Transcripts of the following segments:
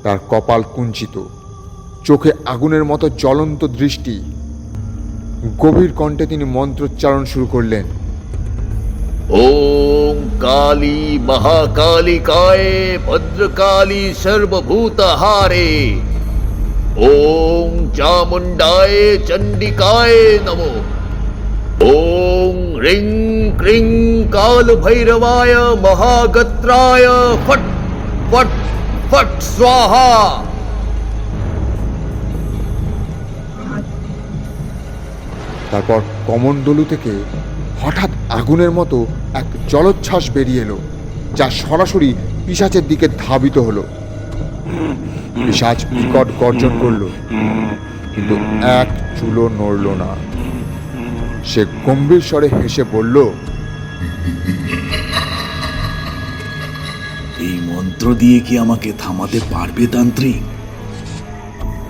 তার কপাল কুঞ্চিত, চোখে আগুনের মতো জ্বলন্ত দৃষ্টি। গভীর কণ্ঠে তিনি মন্ত্রোচ্চারণ শুরু করলেন। ওম কালী মহাকালিকায় ভদ্রকালী সর্বভূতহারে, ওম চামুণ্ডায় চণ্ডিকায় নমো, ওম রিং ক্রিং কাল ভৈরবায় মহাগত্রায় ফট ফট ফট স্বাহা। তারপর কমণ্ডলু থেকে হঠাৎ আগুনের মতো এক জলোচ্ছ্বাস বেরিয়ে এলো, যা সরাসরি পিশাচের দিকে ধাবিত হলো। পিশাচ বিকট গর্জন করল, কিন্তু এক চুলো নড়ল না। সে গম্ভীর স্বরে হেসে বলল, এই মন্ত্র দিয়ে কি আমাকে থামাতে পারবে তান্ত্রিক?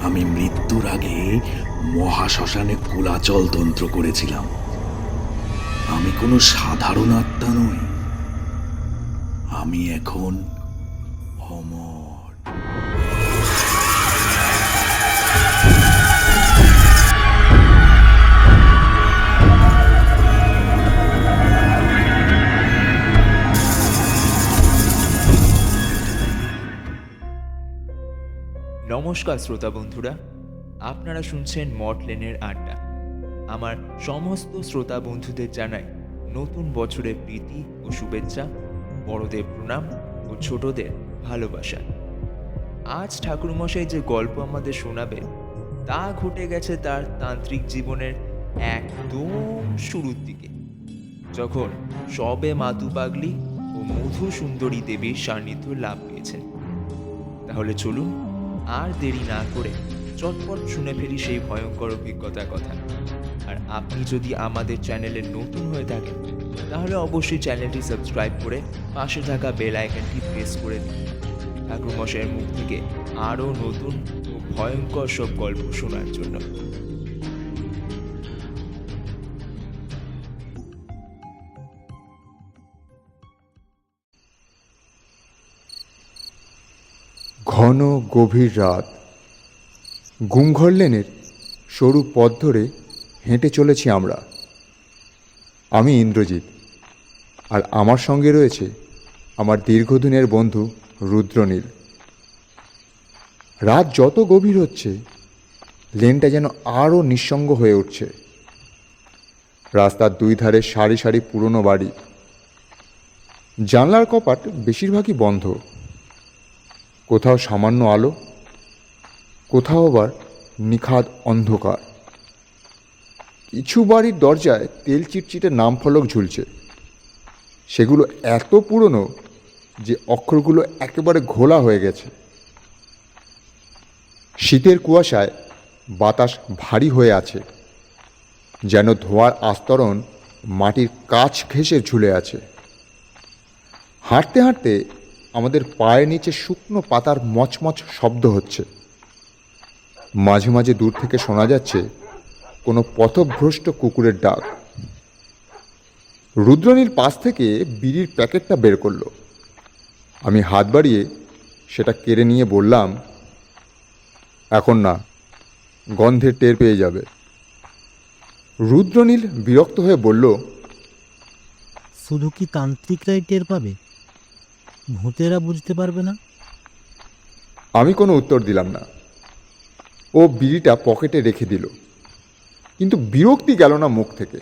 আমি মৃত্যুর আগে মহাশ্মশানে কুলাচল তন্ত্র করেছিলাম। আমি কোনো সাধারণ আত্মা নই, আমি এখন অমর। নমস্কার শ্রোতা বন্ধুরা, আপনারা শুনছেন মর্টলেনের আড্ডা। আমার সমস্ত শ্রোতা বন্ধুদের জানাই নতুন বছরের প্রীতি ও শুভেচ্ছা, বড়দের প্রণাম ও ছোটদের ভালোবাসা। আজ ঠাকুরমশাই যে গল্প আমাদের শোনাবে তা ঘটে গেছে তার তান্ত্রিক জীবনের একদম শুরুর দিকে, যখন সবে মাতু পাগলি ও মধু সুন্দরী দেবীর সান্নিধ্য লাভ পেয়েছেন। তাহলে চলুন আর দেরি না করে চটপট শুনে ফেলি সেই ভয়ঙ্কর অভিজ্ঞতার কথা। আর আপনি যদি আমাদের চ্যানেলে নতুন হয়ে থাকেন তাহলে অবশ্যই চ্যানেলটি সাবস্ক্রাইব করে পাশে থাকা বেল আইকনটি প্রেস করে দিন ঠাকুরমশাইয়ের মুখ থেকে আরও নতুন ও ভয়ঙ্কর সব গল্প শোনার জন্য। ঘন গভীর রাত। গুমঘর লেনের সরু পথ ধরে হেঁটে চলেছি আমরা। আমি ইন্দ্রজিৎ, আর আমার সঙ্গে রয়েছে আমার দীর্ঘদিনের বন্ধু রুদ্রনীল। রাত যত গভীর হচ্ছে, লেনটা যেন আরও নিঃসঙ্গ হয়ে উঠছে। রাস্তার দুই ধারে সারি সারি পুরনো বাড়ি। জানলার কপাট বেশিরভাগই বন্ধ। কোথাও সামান্য আলো, কোথাও আবার নিখাদ অন্ধকার। কিছু বাড়ির দরজায় তেল চিটচিটে নাম ফলক ঝুলছে। সেগুলো এত পুরনো যে অক্ষরগুলো একেবারে ঘোলা হয়ে গেছে। শীতের কুয়াশায় বাতাস ভারী হয়ে আছে, যেন ধোঁয়ার আস্তরণ মাটির কাছ ঘেঁষে ঝুলে আছে। হাঁটতে হাঁটতে আমাদের পায়ের নিচে শুকনো পাতার মচমচ শব্দ হচ্ছে। মাঝে মাঝে দূর থেকে শোনা যাচ্ছে কোনো পথভ্রষ্ট কুকুরের ডাক। রুদ্রনীল পাশ থেকে বিড়ির প্যাকেটটা বের করলো। আমি হাত বাড়িয়ে সেটা কেড়ে নিয়ে বললাম, এখন না, গন্ধের টের পেয়ে যাবে। রুদ্রনীল বিরক্ত হয়ে বলল, শুধু কি তান্ত্রিকরাই টের পাবে? ভূতেরা বুঝতে পারবে না? আমি কোনো উত্তর দিলাম না। ও বিড়িটা পকেটে রেখে দিল, কিন্তু বিরক্তি গেল না মুখ থেকে।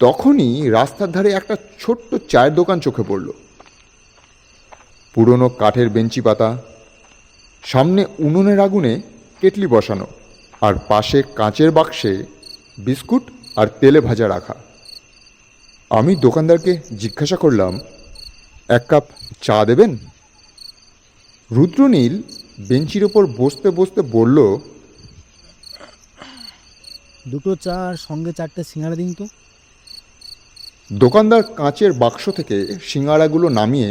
তখনই রাস্তার ধারে একটা ছোট্ট চায়ের দোকান চোখে পড়ল। পুরনো কাঠের বেঞ্চি পাতা, সামনে উনুনের আগুনে কেটলি বসানো, আর পাশে কাঁচের বাক্সে বিস্কুট আর তেলে ভাজা রাখা। আমি দোকানদারকে জিজ্ঞাসা করলাম, এক কাপ চা দেবেন? রুদ্রনীল বেঞ্চির ওপর বসতে বসতে বলল, দুটো চা আর সঙ্গে 4টে সিঙ্গাড়া দিন তো। দোকানদার কাঁচের বাক্স থেকে সিঙ্গাড়াগুলো নামিয়ে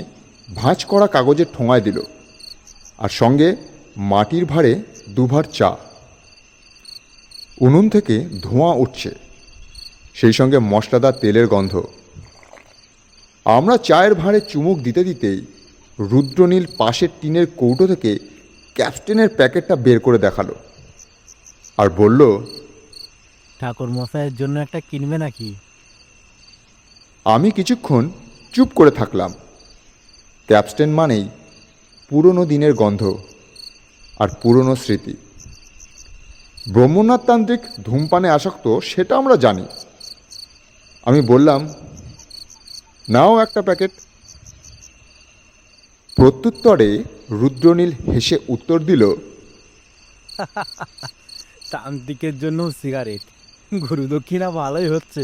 ভাঁজ করা কাগজের ঠোঙায় দিল, আর সঙ্গে মাটির ভাঁড়ে 2 ভাঁড় চা। উনুন থেকে ধোঁয়া উঠছে, সেই সঙ্গে মশলাদার তেলের গন্ধ। আমরা চায়ের ভাঁড়ে চুমুক দিতে দিতেই রুদ্রনীল পাশের টিনের কৌটো থেকে ক্যাপস্টেনের প্যাকেটটা বের করে দেখালো আর বলল, ঠাকুর মশাইয়ের জন্য একটা কিনবে নাকি? আমি কিছুক্ষণ চুপ করে থাকলাম। ক্যাপস্টেন মানেই পুরনো দিনের গন্ধ আর পুরনো স্মৃতি। ব্রহ্মনাথ তান্ত্রিক ধূমপানে আসক্ত সেটা আমরা জানি। আমি বললাম, নাও একটা প্যাকেট। প্রত্যুত্তরে রুদ্রনীল হেসে উত্তর দিল, তান্ত্রিকের জন্য সিগারেট, গুরু দক্ষিণা ভালোই হচ্ছে।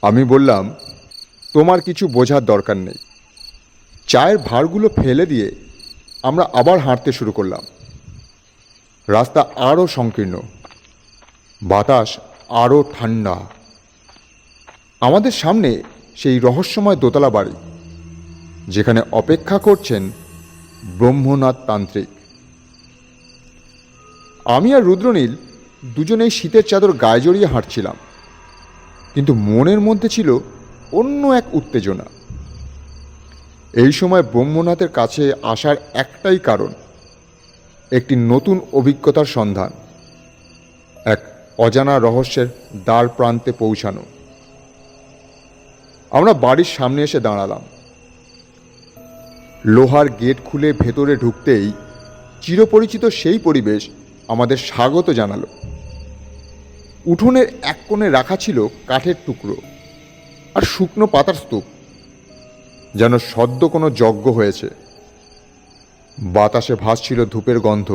আমি বললাম, তোমার কিছু বোঝার দরকার নেই। চায়ের ভাঁড়গুলো ফেলে দিয়ে আমরা আবার হাঁটতে শুরু করলাম। রাস্তা আরও সংকীর্ণ, বাতাস আরও ঠান্ডা। আমাদের সামনে সেই রহস্যময় দোতলা বাড়ি, যেখানে অপেক্ষা করছেন ব্রহ্মনাথ তান্ত্রিক। আমি আর রুদ্রনীল দুজনেই শীতের চাদর গায়ে জড়িয়ে হাঁটছিলাম, কিন্তু মনের মধ্যে ছিল অন্য এক উত্তেজনা। এই সময় ব্রহ্মনাথের কাছে আসার একটাই কারণ, একটি নতুন অভিজ্ঞতার সন্ধান, এক অজানা রহস্যের দ্বার প্রান্তে পৌঁছানো। আমরা বাড়ির সামনে এসে দাঁড়ালাম। লোহার গেট খুলে ভেতরে ঢুকতেই চিরপরিচিত সেই পরিবেশ আমাদের স্বাগত জানালো। উঠোনের এক কোণে রাখা ছিল কাঠের টুকরো আর শুকনো পাতার স্তূপ, যেন সদ্য কোনো যজ্ঞ হয়েছে। বাতাসে ভাসছিল ধূপের গন্ধ,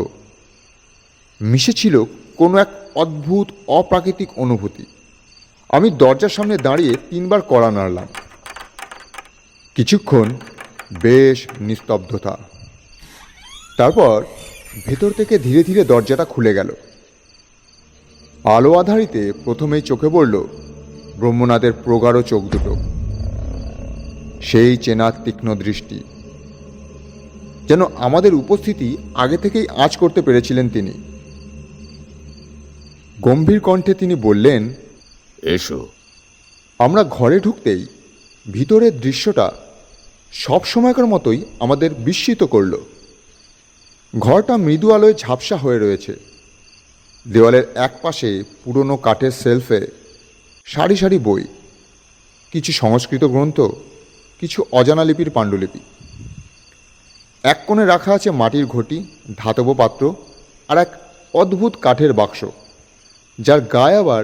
মিশেছিল কোনো এক অদ্ভুত অপ্রাকৃতিক অনুভূতি। আমি দরজার সামনে দাঁড়িয়ে 3 বার কড়া নাড়লাম। কিছুক্ষণ বেশ নিস্তব্ধতা। তারপর ভেতর থেকে ধীরে ধীরে দরজাটা খুলে গেল। আলো আধারিতে প্রথমেই চোখে পড়ল ব্রহ্মনাথের প্রগাঢ় চোখ দুটো, সেই চেনা তীক্ষ্ণ দৃষ্টি। যেন আমাদের উপস্থিতি আগে থেকেই আঁচ করতে পেরেছিলেন তিনি। গম্ভীর কণ্ঠে তিনি বললেন, এসো। আমরা ঘরে ঢুকতেই ভিতরের দৃশ্যটা সব সময়কার মতোই আমাদের বিস্মিত করল। ঘরটা মৃদু আলোয় ঝাপসা হয়ে রয়েছে। দেওয়ালের এক পাশে পুরনো কাঠের শেলফে সারি সারি বই, কিছু সংস্কৃত গ্রন্থ, কিছু অজানা লিপির পাণ্ডুলিপি। এক কোণে রাখা আছে মাটির ঘটি, ধাতব পাত্র আর এক অদ্ভুত কাঠের বাক্স, যার গায়ে আবার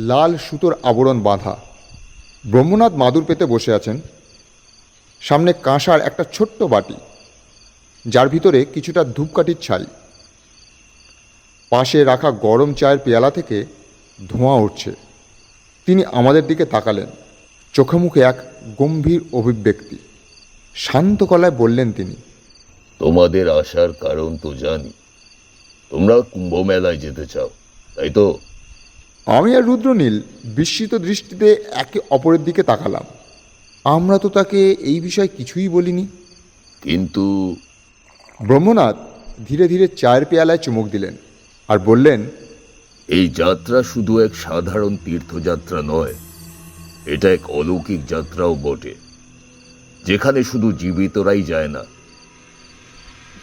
লাল সুতোর আবরণ বাঁধা। ব্রহ্মনাথ মাদুর পেতে বসে আছেন। সামনে কাঁসার একটা ছোট্ট বাটি, যার ভিতরে কিছুটা ধূপকাঠির ছাই। পাশে রাখা গরম চায়ের পেয়ালা থেকে ধোঁয়া উঠছে। তিনি আমাদের দিকে তাকালেন, চোখে মুখে এক গম্ভীর অভিব্যক্তি। শান্ত গলায় বললেন তিনি, তোমাদের আসার কারণ তো জানি। তোমরা কুম্ভ মেলায় যেতে চাও, তাই তো? আমি আর রুদ্রনীল বিস্মিত দৃষ্টিতে একে অপরের দিকে তাকালাম। আমরা তো তাকে এই বিষয়ে কিছুই বলিনি। কিন্তু ব্রহ্মনাথ ধীরে ধীরে চায়ের পেয়ালায় চুমুক দিলেন আর বললেন, এই যাত্রা শুধু এক সাধারণ তীর্থযাত্রা নয়, এটা এক অলৌকিক যাত্রাও বটে, যেখানে শুধু জীবিতরাই যায় না,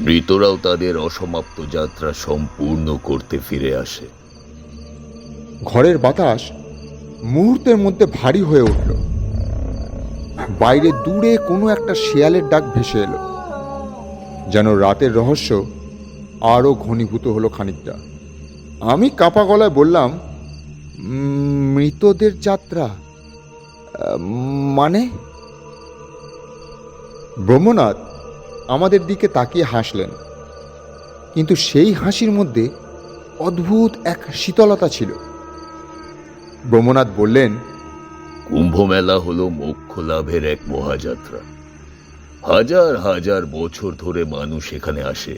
মৃতরাও তাদের অসমাপ্ত যাত্রা সম্পূর্ণ করতে ফিরে আসে। ঘরের বাতাস মুহূর্তের মধ্যে ভারী হয়ে উঠল। বাইরে দূরে কোনো একটা শেয়ালের ডাক ভেসে এলো, যেন রাতের রহস্য আরও ঘনীভূত হলো খানিকটা। আমি কাঁপা গলায় বললাম, মৃতদের যাত্রা মানে? ব্রহ্মনাথ আমাদের দিকে তাকিয়ে হাসলেন, কিন্তু সেই হাসির মধ্যে অদ্ভুত এক শীতলতা ছিল। ব্রহ্মনাথ বললেন, কুম্ভ মেলা হলো মোক্ষ লাভের এক মহাযাত্রা। হাজার হাজার বছর ধরে মানুষ এখানে আসে,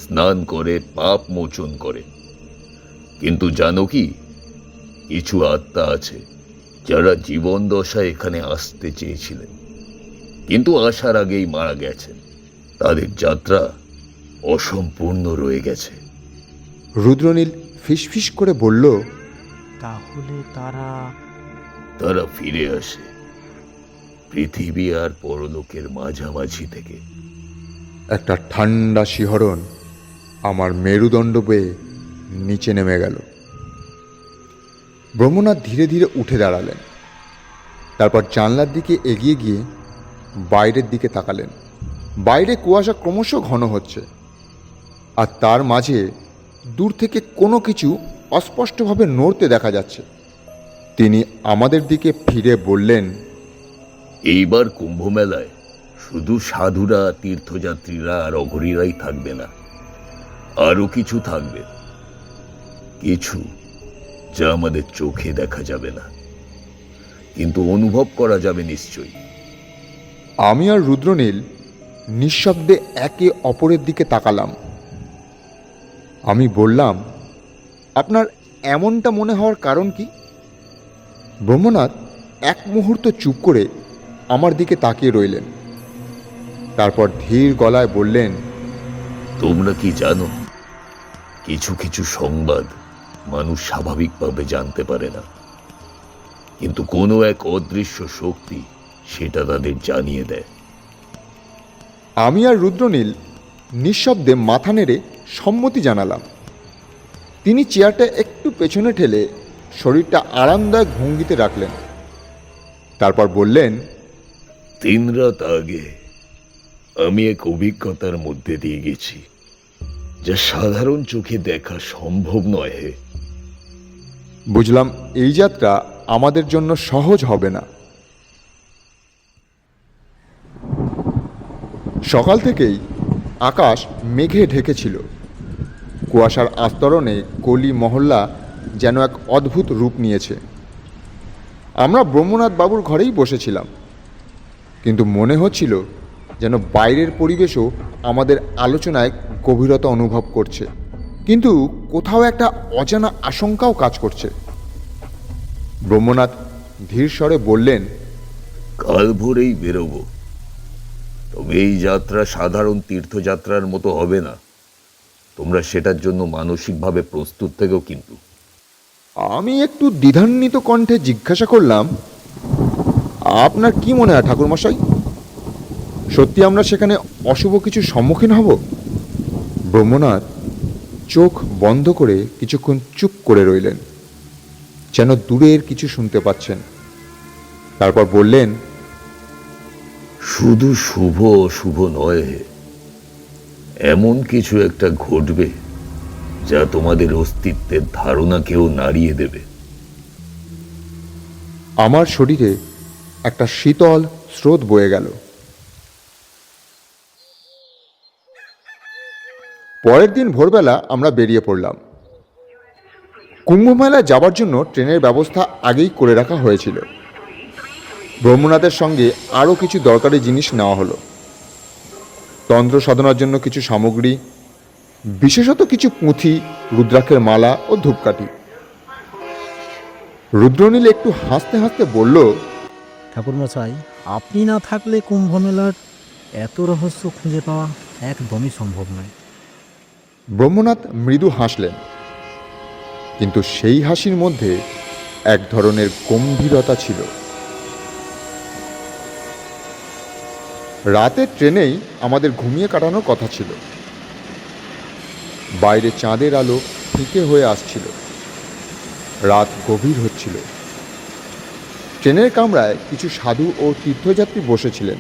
স্নান করে, পাপ মোচন করে। কিন্তু জানো কি, কিছু আত্মা আছে যারা জীবন দশায় এখানে আসতে চেয়েছিলেন, কিন্তু আসার আগেই মারা গেছেন। তাদের যাত্রা অসম্পূর্ণ রয়ে গেছে। রুদ্রনীল ফিসফিস করে বলল, তাহলে তারা তারা ফিরে আসে, পৃথিবী আর পরলোকের মাঝামাঝি থেকে। একটা ঠান্ডা শিহরণ আমার মেরুদণ্ড বেয়ে নিচে নেমে গেল। ব্রহ্মনাথ ধীরে ধীরে উঠে দাঁড়ালেন। তারপর জানলার দিকে এগিয়ে গিয়ে বাইরের দিকে তাকালেন। বাইরে কুয়াশা ক্রমশ ঘন হচ্ছে, আর তার মাঝে দূর থেকে কোনো কিছু অস্পষ্টভাবে নড়তে দেখা যাচ্ছে। তিনি আমাদের দিকে ফিরে বললেন, এইবার কুম্ভ মেলায় শুধু সাধুরা, তীর্থযাত্রীরা আর অঘরীরাই থাকবে না, আরো কিছু থাকবে, কিছু যা আমাদের চোখে দেখা যাবে না, কিন্তু অনুভব করা যাবে নিশ্চয়ই। আমি আর রুদ্রনীল নিঃশব্দে একে অপরের দিকে তাকালাম। আমি বললাম, আপনার এমনটা মনে হওয়ার কারণ কি? ব্রহ্মনাথ এক মুহূর্ত চুপ করে আমার দিকে তাকিয়ে রইলেন। তারপর ধীর গলায় বললেন, তোমরা কি জানো, কিছু কিছু সংবাদ মানুষ স্বাভাবিকভাবে জানতে পারে না, কিন্তু কোনো এক অদৃশ্য শক্তি সেটা তাদের জানিয়ে দেয়। আমি আর রুদ্রনীল নিঃশব্দে মাথা নেড়ে সম্মতি জানালাম। তিনি চেয়ারটা একটু পেছনে ঠেলে শরীরটা আরামদায়ক ভঙ্গিতে রাখলেন। তারপর বললেন, 3 রাত আগে আমি এক অভিজ্ঞতার মধ্যে দিয়ে গেছি, যা সাধারণ চোখে দেখা সম্ভব নয়। হে, বুঝলাম এই যাত্রা আমাদের জন্য সহজ হবে না। সকাল থেকেই আকাশ মেঘে ঢেকেছিল। কুয়াশার আস্তরণে গলি মহল্লা যেন এক অদ্ভুত রূপ নিয়েছে। আমরা ব্রহ্মনাথ বাবুর ঘরেই বসেছিলাম, কিন্তু মনে হচ্ছিল যেন বাইরের পরিবেশও আমাদের আলোচনায় গভীরতা অনুভব করছে, কিন্তু কোথাও একটা অজানা আশঙ্কাও কাজ করছে। ব্রহ্মনাথ ধীর স্বরে বললেন, কাল ভোরেই বেরোবো, তবে এই যাত্রা সাধারণ তীর্থযাত্রার মতো হবে না। তোমরা সেটার জন্য মানসিকভাবে প্রস্তুত থেকো। কিন্তু আমি একটু দ্বিধান্বিত কণ্ঠে জিজ্ঞাসা করলাম, আপনার কি মনে হয় ঠাকুরমশাই, সত্যি আমরা সেখানে অশুভ কিছু সম্মুখীন হব? ব্রহ্মনাথ চোখ বন্ধ করে কিছুক্ষণ চুপ করে রইলেন, যেন দূরের কিছু শুনতে পাচ্ছেন। তারপর বললেন, শুধু শুভ অশুভ নয়, এমন কিছু একটা ঘটবে যা তোমাদের অস্তিত্বের ধারণাকেও নাড়িয়ে দেবে। আমার শরীরে একটা শীতল স্রোত বয়ে গেল। পরের দিন ভোরবেলা আমরা বেরিয়ে পড়লাম। কুম্ভমেলায় যাবার জন্য ট্রেনের ব্যবস্থা আগেই করে রাখা হয়েছিল। ব্রহ্মনাথের সঙ্গে আরও কিছু দরকারি জিনিস নেওয়া হলো। তন্ত্র সাধনার জন্য কিছু সামগ্রী, বিশেষত কিছু পুঁথি, রুদ্রাক্ষের মালা ও ধূপকাঠি। রুদ্রনীল একটু হাসতে হাসতে বলল, ঠাকুরমশাই, আপনি না থাকলে কুম্ভ মেলার এত রহস্য খুঁজে পাওয়া একদমই সম্ভব নয়। ব্রহ্মনাথ মৃদু হাসলেন, কিন্তু সেই হাসির মধ্যে এক ধরনের গম্ভীরতা ছিল। রাতের ট্রেনেই আমাদের ঘুমিয়ে কাটানোর কথা ছিল। বাইরে চাঁদের আলো ফিকে হয়ে আসছিল, রাত গভীর হচ্ছিল। ট্রেনের কামরায় কিছু সাধু ও তীর্থযাত্রী বসেছিলেন।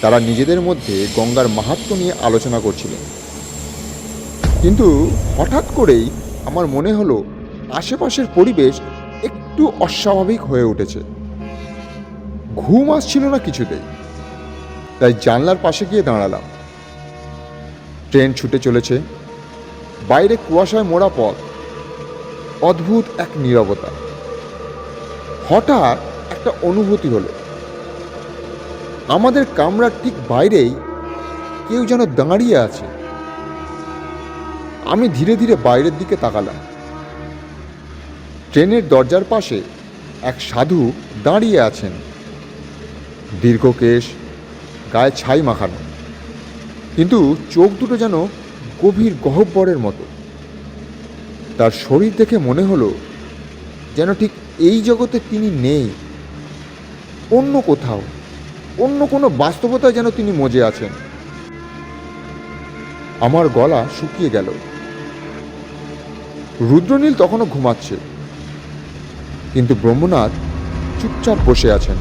তারা নিজেদের মধ্যে গঙ্গার মাহাত্ম্য নিয়ে আলোচনা করছিলেন। কিন্তু হঠাৎ করেই আমার মনে হলো আশেপাশের পরিবেশ একটু অস্বাভাবিক হয়ে উঠেছে। ঘুম আসছিল না কিছুতেই, তাই জানলার পাশে গিয়ে দাঁড়ালাম। ট্রেন ছুটে চলেছে, বাইরে কুয়াশায় মোড়া পথ, অদ্ভুত এক নীরবতা। হঠাৎ একটা অনুভূতি হলো, আমাদের কামরার ঠিক বাইরেই কেউ যেন দাঁড়িয়ে আছে। আমি ধীরে ধীরে বাইরের দিকে তাকালাম। ট্রেনের দরজার পাশে এক সাধু দাঁড়িয়ে আছেন, দীর্ঘ কেশ, গায়ে ছাই মাখানো, কিন্তু চোখ দুটো যেন গভীর গহ্বরের মতো। তার শরীর দেখে মনে হলো যেন ঠিক এই জগতে তিনি নেই। অন্য কোথাও, অন্য কোনো বাস্তবতায় যেন তিনি মজে আছেন। আমার গলা শুকিয়ে গেল। রুদ্রনীল তখনও ঘুমাচ্ছে, কিন্তু ব্রহ্মনাথ চুপচাপ বসে আছেন,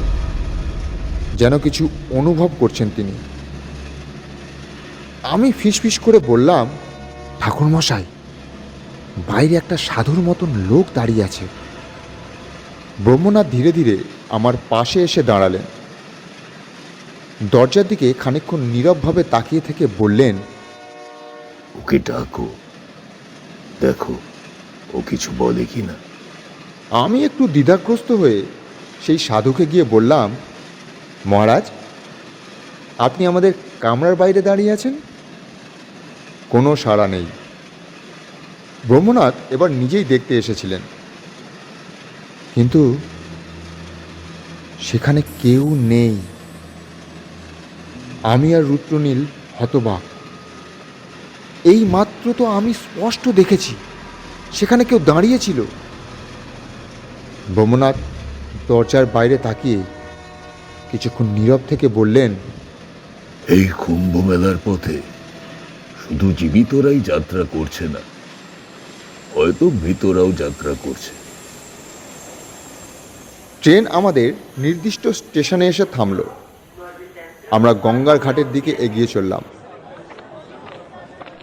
যেন কিছু অনুভব করছেন তিনি। আমি ফিসফিস করে বললাম, ঠাকুরমশাই, বাইরে একটা সাধুর মতন লোক দাঁড়িয়ে আছে। ব্রহ্মনাথ ধীরে ধীরে আমার পাশে এসে দাঁড়ালেন। দরজার দিকে খানিকক্ষণ নীরবভাবে তাকিয়ে থেকে বললেন, ওকে ডাকো, দেখো ও কিছু বলে কি না। আমি একটু দ্বিধাগ্রস্ত হয়ে সেই সাধুকে গিয়ে বললাম, মহারাজ, আপনি আমাদের কামরার বাইরে দাঁড়িয়ে আছেন। কোনো সাড়া নেই। ব্রহ্মনাথ এবার নিজেই দেখতে এসেছিলেন, কিন্তু সেখানে কেউ নেই। আমি আর রুদ্রনীল হতবাক। এই মাত্র তো আমি স্পষ্ট দেখেছি সেখানে কেউ দাঁড়িয়েছিল। ব্রহ্মনাথ দরজার বাইরে তাকিয়ে কিছুক্ষণ নীরব থেকে বললেন, এই কুম্ভ মেলার পথে শুধু জীবিতরাই যাত্রা করছে না, হয়তো মৃতরাও যাত্রা করছে। ট্রেন আমাদের নির্দিষ্ট স্টেশনে এসে থামল। আমরা গঙ্গার ঘাটের দিকে এগিয়ে চললাম।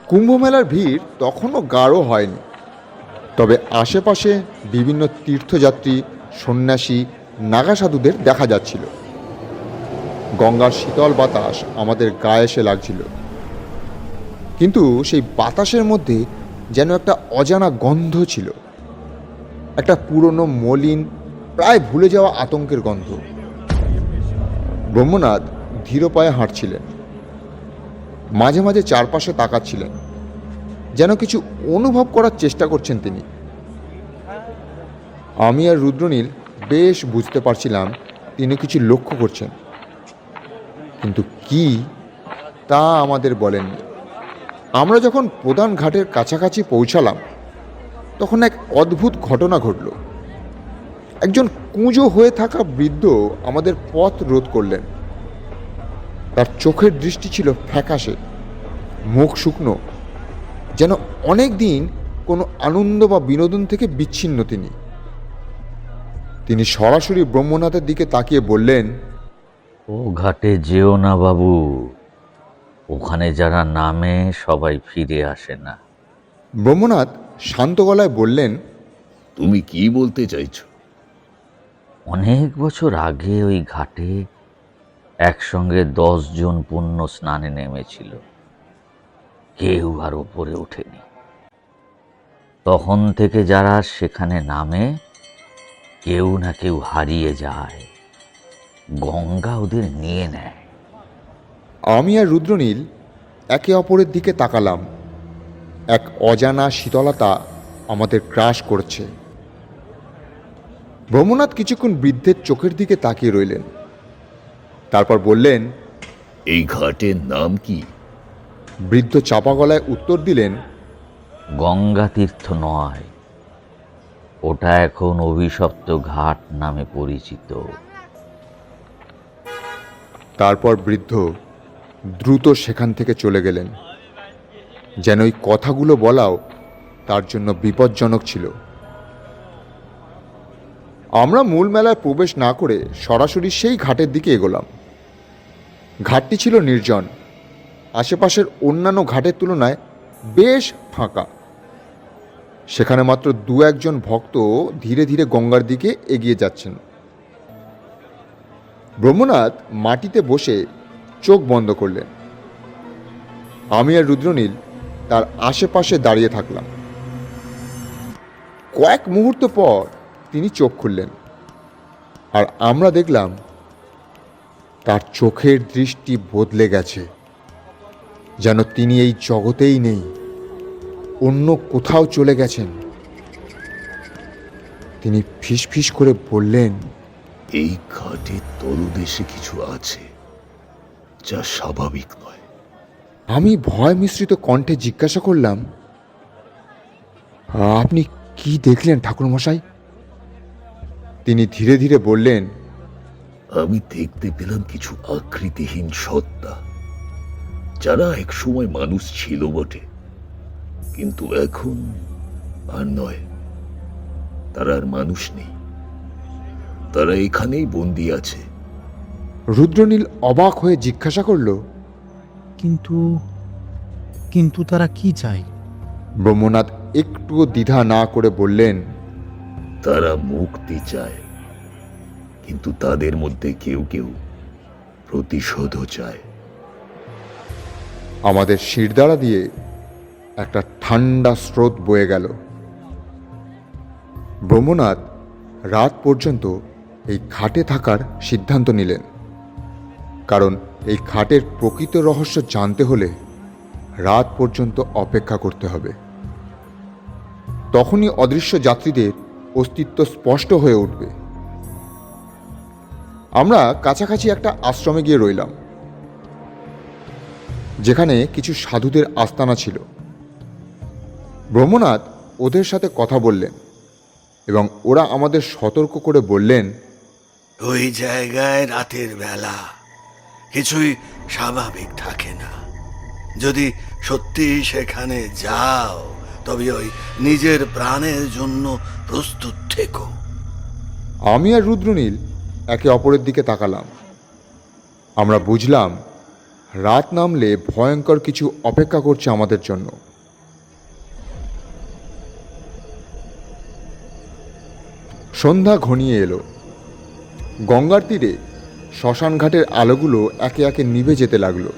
কুম্ভমেলার ভিড় তখনও গাঢ় হয়নি, তবে আশেপাশে বিভিন্ন তীর্থযাত্রী, সন্ন্যাসী, নাগা সাধুদের দেখা যাচ্ছিল। গঙ্গার শীতল বাতাস আমাদের গায়ে এসে লাগছিল, কিন্তু সেই বাতাসের মধ্যে যেন একটা অজানা গন্ধ ছিল, একটা পুরনো মলিন, প্রায় ভুলে যাওয়া আতঙ্কের গন্ধ। ব্রহ্মনাথ ধীর পায়ে হাঁটছিলেন, মাঝে মাঝে চারপাশে তাকাচ্ছিলেন, যেন কিছু অনুভব করার চেষ্টা করছেন তিনি। আমি আর রুদ্রনীল বেশ বুঝতে পারছিলাম তিনি কিছু লক্ষ্য করছেন, কিন্তু কি তা আমাদের বলেননি। আমরা যখন প্রধান ঘাটের কাছাকাছি পৌঁছালাম, তখন এক অদ্ভুত ঘটনা ঘটল। একজন কুঁজো হয়ে থাকা বৃদ্ধ আমাদের পথ রোধ করলেন। তার চোখের দৃষ্টি ছিল ফ্যাকাশে, মুখ শুকনো, যেন অনেক দিন কোনো আনন্দ বা বিনোদন থেকে বিচ্ছিন্ন তিনি সরাসরি ব্রহ্মনাথের দিকে তাকিয়ে বললেন, ও ঘাটে যেও না বাবু, ওখানে যারা নামে সবাই ফিরে আসে না। ব্রহ্মনাথ শান্ত গলায় বললেন, তুমি কি বলতে চাইছো? অনেক বছর আগে ওই ঘাটে একসঙ্গে 10 জন পুণ্য স্নানে নেমেছিল, কেউ আর ওপরে ওঠেনি। তখন থেকে যারা সেখানে নামে, কেউ না কেউ হারিয়ে যায়, গঙ্গা ওদের নিয়ে নেয়। আমি আর রুদ্রনীল একে অপরের দিকে তাকালাম। এক অজানা শীতলতা আমাদের গ্রাস করছে। ব্রহ্মনাথ কিছুক্ষণ বৃদ্ধের চোখের দিকে তাকিয়ে রইলেন, তারপর বললেন, এই ঘাটের নাম কি? বৃদ্ধ চাপা গলায় উত্তর দিলেন, গঙ্গা তীর্থ নয়, ওটা এখন অভিশপ্ত ঘাট নামে পরিচিত। তারপর বৃদ্ধ দ্রুত সেখান থেকে চলে গেলেন, যেন ওই কথাগুলো বলাও তার জন্য বিপজ্জনক ছিল। আমরা মূল মেলায় প্রবেশ না করে সরাসরি সেই ঘাটের দিকে এগোলাম। ঘাটটি ছিল নির্জন, আশেপাশের অন্যান্য ঘাটের তুলনায় বেশ ফাঁকা। সেখানে মাত্র 2-1 ভক্ত ধীরে ধীরে গঙ্গার দিকে এগিয়ে যাচ্ছেন। ব্রহ্মনাথ মাটিতে বসে চোখ বন্ধ করলেন। আমি আর রুদ্রনীল তার আশেপাশে দাঁড়িয়ে থাকলাম। কয়েক মুহূর্ত পর তিনি চোখ খুললেন, আর আমরা দেখলাম তার চোখের দৃষ্টি বদলে গেছে, যেন তিনি এই জগতেই নেই, অন্য কোথাও চলে গেছেন। তিনি ফিসফিস করে বললেন, এই ঘাটের তলদেশে কিছু আছে যা স্বাভাবিক নয়। আমি ভয় মিশ্রিত কণ্ঠে জিজ্ঞাসা করলাম, আপনি কি দেখলেন ঠাকুরমশাই? তিনি ধীরে ধীরে বললেন, আমি দেখতে পেলাম কিছু আকৃতিহীন সত্তা, যারা একসময় মানুষ ছিল বটে, কিন্তু এখন আর নয়। তারা আর মানুষ নেই, তারা এখানেই বন্দি আছে। রুদ্রনীল অবাক হয়ে জিজ্ঞাসা করল, কিন্তু কিন্তু তারা কি চায়? ব্রহ্মনাথ একটুও দ্বিধা না করে বললেন, তারা মুক্তি চায়, কিন্তু তাদের মধ্যে কেউ কেউ প্রতিশোধও চায়। আমাদের শিরদাঁড়া দিয়ে একটা ঠান্ডা স্রোত বয়ে গেল। ব্রহ্মনাথ রাত পর্যন্ত এই ঘাটে থাকার সিদ্ধান্ত নিলেন, কারণ এই ঘাটের প্রকৃত রহস্য জানতে হলে রাত পর্যন্ত অপেক্ষা করতে হবে। তখনই অদৃশ্য যাত্রীদের অস্তিত্ব স্পষ্ট হয়ে উঠবে। আমরা কাছাকাছি একটা আশ্রমে গিয়ে রইলাম, যেখানে কিছু সাধুদের আস্তানা ছিল। ব্রহ্মনাথ ওদের সাথে কথা বললেন এবং ওরা আমাদের সতর্ক করে বললেন, ওই জায়গায় রাতের বেলা কিছুই স্বাভাবিক থাকে না। যদি সত্যি সেখানে যাও, তবে ওই নিজের প্রাণের জন্য প্রস্তুত থেকো। আমি আর রুদ্রনীল একে অপরের দিকে তাকালাম। আমরা বুঝলাম রাত নামলে ভয়ঙ্কর কিছু অপেক্ষা করছে আমাদের জন্য। সন্ধ্যা ঘনিয়ে এলো। গঙ্গার তীরে শ্মশান ঘাটের আলোগুলো একে একে নিভে যেতে লাগলো।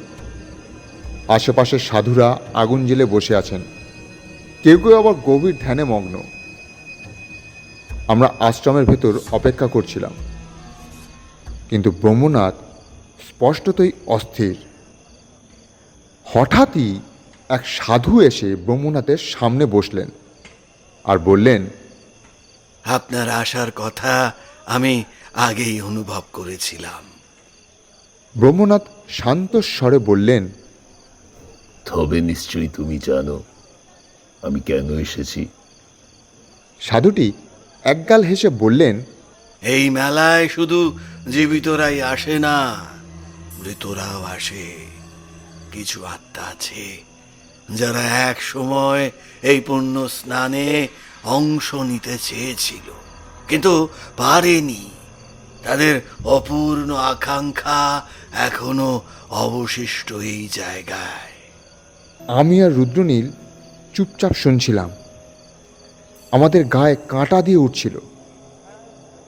আশেপাশে সাধুরা আগুন জ্বেলে বসে আছেন, কেউ কেউ আবার গভীর ধ্যানে মগ্ন। আমরা আশ্রমের ভেতর অপেক্ষা করছিলাম, কিন্তু ব্রহ্মনাথ স্পষ্টতই অস্থির। হঠাৎই এক সাধু এসে ব্রহ্মনাথের সামনে বসলেন আর বললেন, আপনার আসার কথা আমি আগেই অনুভব করেছিলাম। ব্রহ্মনাথ শান্ত স্বরে বললেন, তবে নিশ্চয়ই তুমি জানো আমি কেন এসেছি। সাধুটি একগাল হেসে বললেন, এই মেলায় শুধু জীবিতরাই আসে না, মৃতরাও আসে। কিছু আত্মা আছে যারা এক সময় এই পুণ্য স্নানে অংশ নিতে চেয়েছিল, কিন্তু পারেনি। তাদের অপূর্ণ আকাঙ্ক্ষা এখনো অবশিষ্ট এই জায়গায়। আমি আর রুদ্রনীল চুপচাপ শুনছিলাম। আমাদের গায়ে কাঁটা দিয়ে উঠছিল।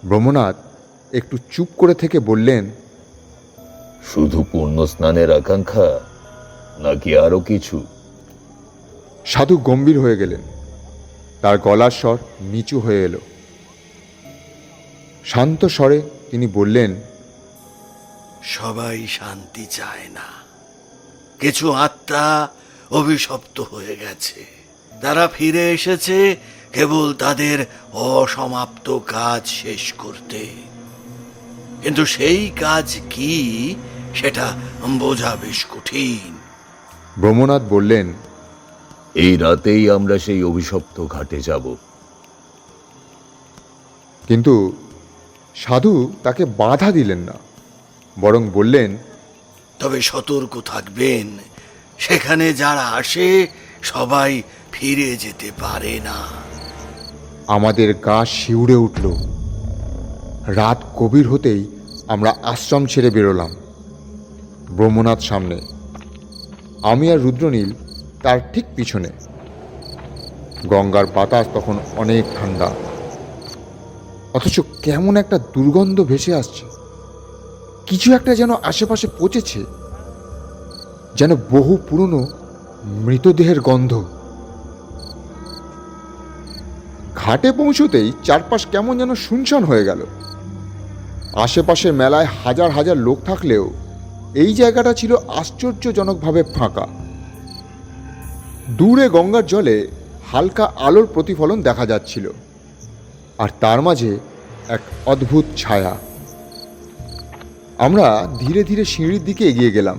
ব্রহ্মনাথ একটু চুপ করে থেকে বললেন, শুধু পুণ্য স্নানের আকাঙ্ক্ষা নাকি আরো কিছু? সাধু গম্ভীর হয়ে গেলেন। তার গলার স্বর নিচু হয়ে এলো। শান্ত স্বরে তিনি বললেন, সবাই শান্তি চায় না। কিছু আত্মা অভিশপ্ত হয়ে গেছে। তারা ফিরে এসেছে কেবল তাদের অসমাপ্ত কাজ শেষ করতে, কিন্তু সেই কাজ কি সেটা বোঝা বেশ কঠিন। ব্রহ্মনাথ বললেন, এই রাতেই আমরা সেই অভিশপ্ত ঘাটে যাব। কিন্তু সাধু তাকে বাধা দিলেন না, বরং বললেন, তবে সতর্ক থাকবেন, সেখানে যারা আসে সবাই ফিরে যেতে পারে না। আমাদের গা শিউরে উঠল। রাত গভীর হতেই আমরা আশ্রম ছেড়ে বেরোলাম। ব্রহ্মনাথ সামনে, আমি আর রুদ্রনীল তার ঠিক পিছনে। গঙ্গার বাতাস তখন অনেক ঠান্ডা, অথচ কেমন একটা দুর্গন্ধ ভেসে আসছে। কিছু একটা যেন আশেপাশে পচেছে, যেন বহু পুরনো মৃতদেহের গন্ধ। ঘাটে পৌঁছতেই চারপাশ কেমন যেন শুনশান হয়ে গেল। আশেপাশের মেলায় হাজার হাজার লোক থাকলেও এই জায়গাটা ছিল আশ্চর্যজনকভাবে ফাঁকা। দূরে গঙ্গার জলে হালকা আলোর প্রতিফলন দেখা যাচ্ছিল, আর তার মাঝে এক অদ্ভুত ছায়া। আমরা ধীরে ধীরে সিঁড়ির দিকে এগিয়ে গেলাম।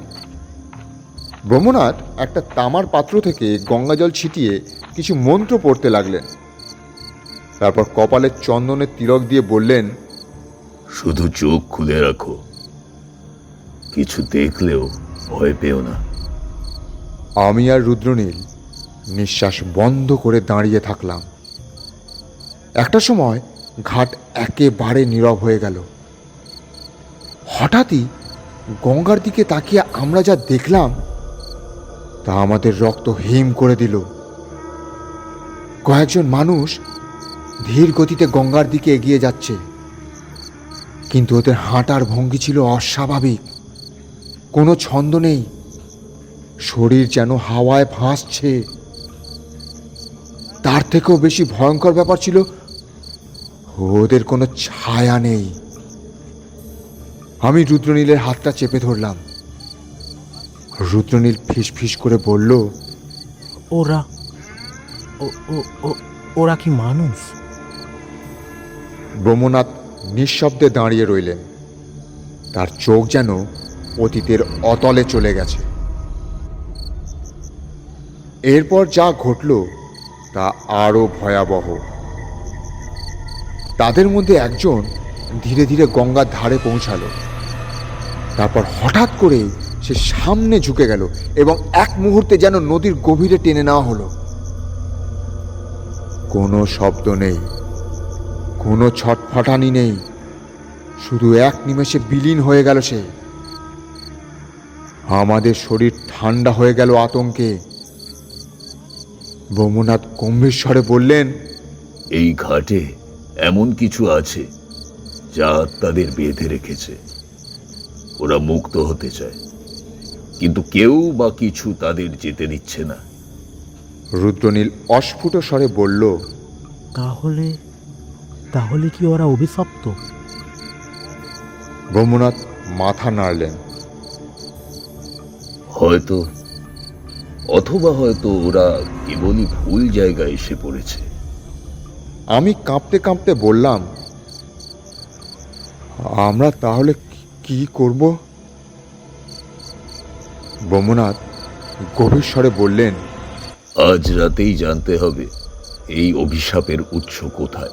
ব্রহ্মনাথ একটা তামার পাত্র থেকে গঙ্গাজল ছিটিয়ে কিছু মন্ত্র পড়তে লাগলেন। তারপর কপালে চন্দনের তিলক দিয়ে বললেন, শুধু চোখ খুলে রাখো, কিছু দেখলেও ভয় পেও না। আমি আর রুদ্রনীল নিঃশ্বাস বন্ধ করে দাঁড়িয়ে থাকলাম। একটা সময় ঘাট একেবারে নীরব হয়ে গেল। হঠাৎই গঙ্গার দিকে তাকিয়ে আমরা যা দেখলাম তা আমাদের রক্ত হিম করে দিল। কয়েকজন মানুষ ধীর গতিতে গঙ্গার দিকে এগিয়ে যাচ্ছে, কিন্তু ওদের হাঁটার ভঙ্গি ছিল অস্বাভাবিক। কোনো ছন্দ নেই, শরীর যেন হাওয়ায় ভাসছে। তার থেকেও বেশি ভয়ঙ্কর ব্যাপার ছিল ওদের কোনো ছায়া নেই। আমি রুদ্রনীলের হাতটা চেপে ধরলাম। রুদ্রনীল ফিস ফিস করে বলল, ওরা ও- ও- ও- ওরা কি মানুষ? ব্রহ্মনাথ নিঃশব্দে দাঁড়িয়ে রইলেন। তার চোখ যেন অতীতের অতলে চলে গেছে। এরপর যা ঘটল তা আরো ভয়াবহ। তাদের মধ্যে একজন ধীরে ধীরে গঙ্গার ধারে পৌঁছালো। তারপর হঠাৎ করে সে সামনে ঝুঁকে গেল এবং এক মুহূর্তে যেন নদীর গভীরে টেনে নেওয়া হলো। কোনো শব্দ নেই, কোনো ছটফটানি নেই, শুধু এক নিমেষে বিলীন হয়ে গেল সে। আমাদের শরীর ঠান্ডা হয়ে গেল আতঙ্কে। ব্রহ্মনাথ গম্ভীর স্বরে বললেন, এই ঘাটে এমন কিছু আছে যা তাদের বেঁধে রেখেছে। ওরা মুক্ত হতে চায়, কিন্তু কেউ বা কিছু তাদের যেতে দিচ্ছে না। রুদ্রনীল অস্ফুট স্বরে বলল, তাহলে তাহলে কি ওরা অভিশপ্ত? ব্রহ্মনাথ মাথা নাড়লেন। হয়তো, অথবা হয়তো ওরা কেবলই ভুল জায়গায় এসে পড়েছে। আমি কাঁপতে কাঁপতে বললাম, আমরা তাহলে কি করব? ব্রহ্মনাথ গভীর স্বরে বললেন, আজ রাতেই জানতে হবে এই অভিশাপের উৎস কোথায়।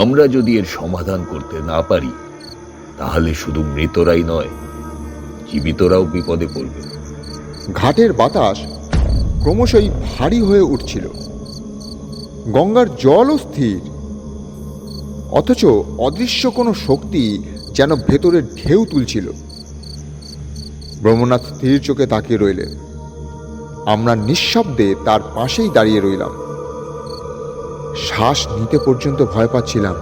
আমরা যদি এর সমাধান করতে না পারি, তাহলে শুধু মৃতরাই নয়, জীবিতরাও বিপদে পড়বে। ঘাটের বাতাস ক্রমশই ভারী হয়ে উঠছিল। গঙ্গার জলও স্থির, অথচ অদৃশ্য কোনো শক্তি যেন ভেতরে ঢেউ তুলছিল। ব্রহ্মনাথ স্থির চোখে তাকিয়ে রইলেন। আমরা নিঃশব্দে তার পাশেই দাঁড়িয়ে রইলাম। শ্বাস নিতে পর্যন্ত ভয় পাচ্ছিলাম।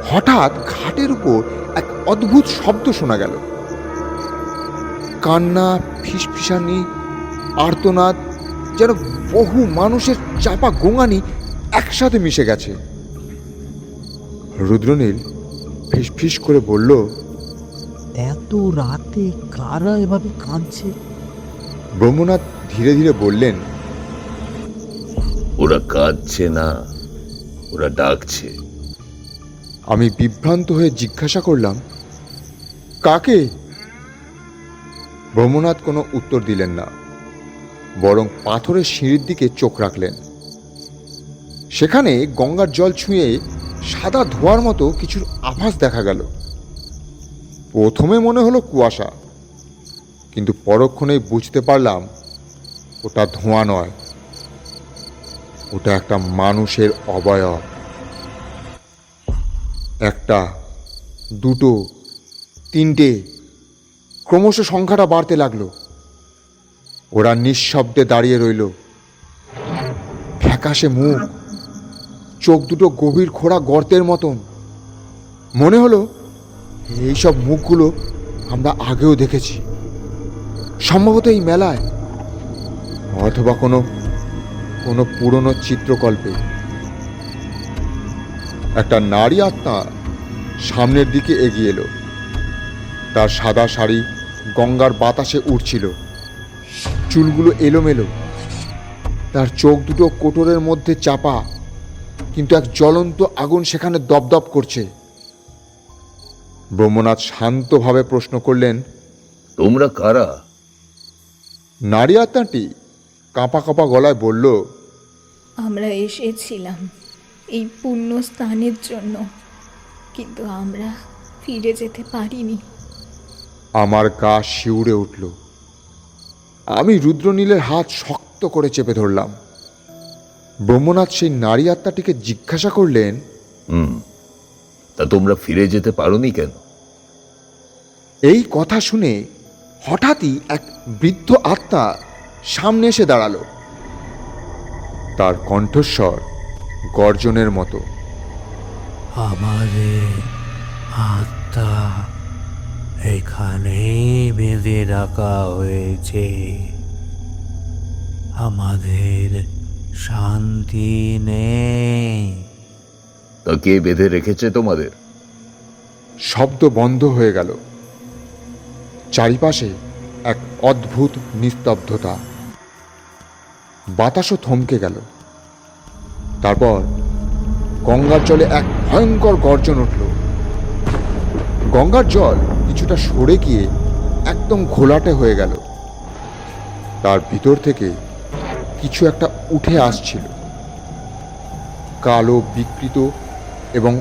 হঠাৎ ঘাটের উপর এক অদ্ভুত শব্দ শোনা গেল। কান্না, ফিসফিসানি, আর্তনাদ, যেন বহু মানুষের চাপা গোঙানি একসাথে মিশে গেছে। রুদ্রনীল ফিসফিস করে বলল, এত রাতে কারা এভাবে কাঁদছে? ব্রহ্মনাথ ধীরে ধীরে বললেন, ওরা কাঁদছে না, ওরা ডাকছে। আমি বিভ্রান্ত হয়ে জিজ্ঞাসা করলাম, কাকে? ব্রহ্মনাথ কোনো উত্তর দিলেন না, বরং পাথরের সিঁড়ির দিকে চোখ রাখলেন। সেখানে গঙ্গার জল ছুঁয়ে সাদা ধোঁয়ার মতো কিছুর আভাস দেখা গেল। প্রথমে মনে হলো কুয়াশা, কিন্তু পরক্ষণেই বুঝতে পারলাম ওটা ধোঁয়া নয়, ওটা একটা মানুষের অবয়ব। একটা, দুটো, তিনটে, ক্রমশ সংখ্যাটা বাড়তে লাগলো। ওরা নিঃশব্দে দাঁড়িয়ে রইল। ফ্যাকাশে মুখ, চোখ দুটো গভীর খোঁড়া গর্তের মতন। মনে হলো এইসব মুখগুলো আমরা আগেও দেখেছি, সম্ভবত এই মেলায়, অথবা কোনো কোনো পুরনো চিত্রকল্পে। একটা নারী আত্মা সামনের দিকে এগিয়ে এলো। তার সাদা শাড়ি গঙ্গার বাতাসে উড়ছিল, চুলগুলো এলোমেলো। তার চোখ দুটো কোটরের মধ্যে চাপা, কিন্তু এক জ্বলন্ত আগুন সেখানে দপদপ করছে। ব্রহ্মনাথ শান্তভাবে প্রশ্ন করলেন, তোমরা কারা? নারী আত্মাটি কাঁপা কাঁপা গলায় বলল, আমরা এসেছিলাম এই পুণ্য স্থানের জন্য। কিন্তু আমরা ফিরে যেতে পারিনি। আমার গা শিউরে উঠল। আমি রুদ্রনীলের হাত শক্ত করে চেপে ধরলাম। ব্রহ্মনাথ সেই নারী আত্মাটিকে জিজ্ঞাসা করলেন, তা তোমরা ফিরে যেতে পারোনি কেন? এই কথা শুনে হঠাৎই এক বৃদ্ধ আত্মা সামনে এসে দাঁড়ালো। তার কণ্ঠস্বর গর্জনের মতো। আমাদের আত্মা এখানেই বেঁধে রাখা হয়েছে, আমাদের শান্তি নেই। তা কে বেঁধে রেখেছে তোমাদের? শব্দ বন্ধ হয়ে গেল। চারিপাশে এক অদ্ভুত নিস্তব্ধতা। বাতাসও থমকে গেল। তারপর গঙ্গার জলে এক ভয়ঙ্কর গর্জন উঠল। গঙ্গার জল কিছুটা সরে গিয়ে একদম ঘোলাটে হয়ে গেল। তার ভিতর থেকে কিছু একটা উঠে আসছিল, কালো, বিকৃত এবং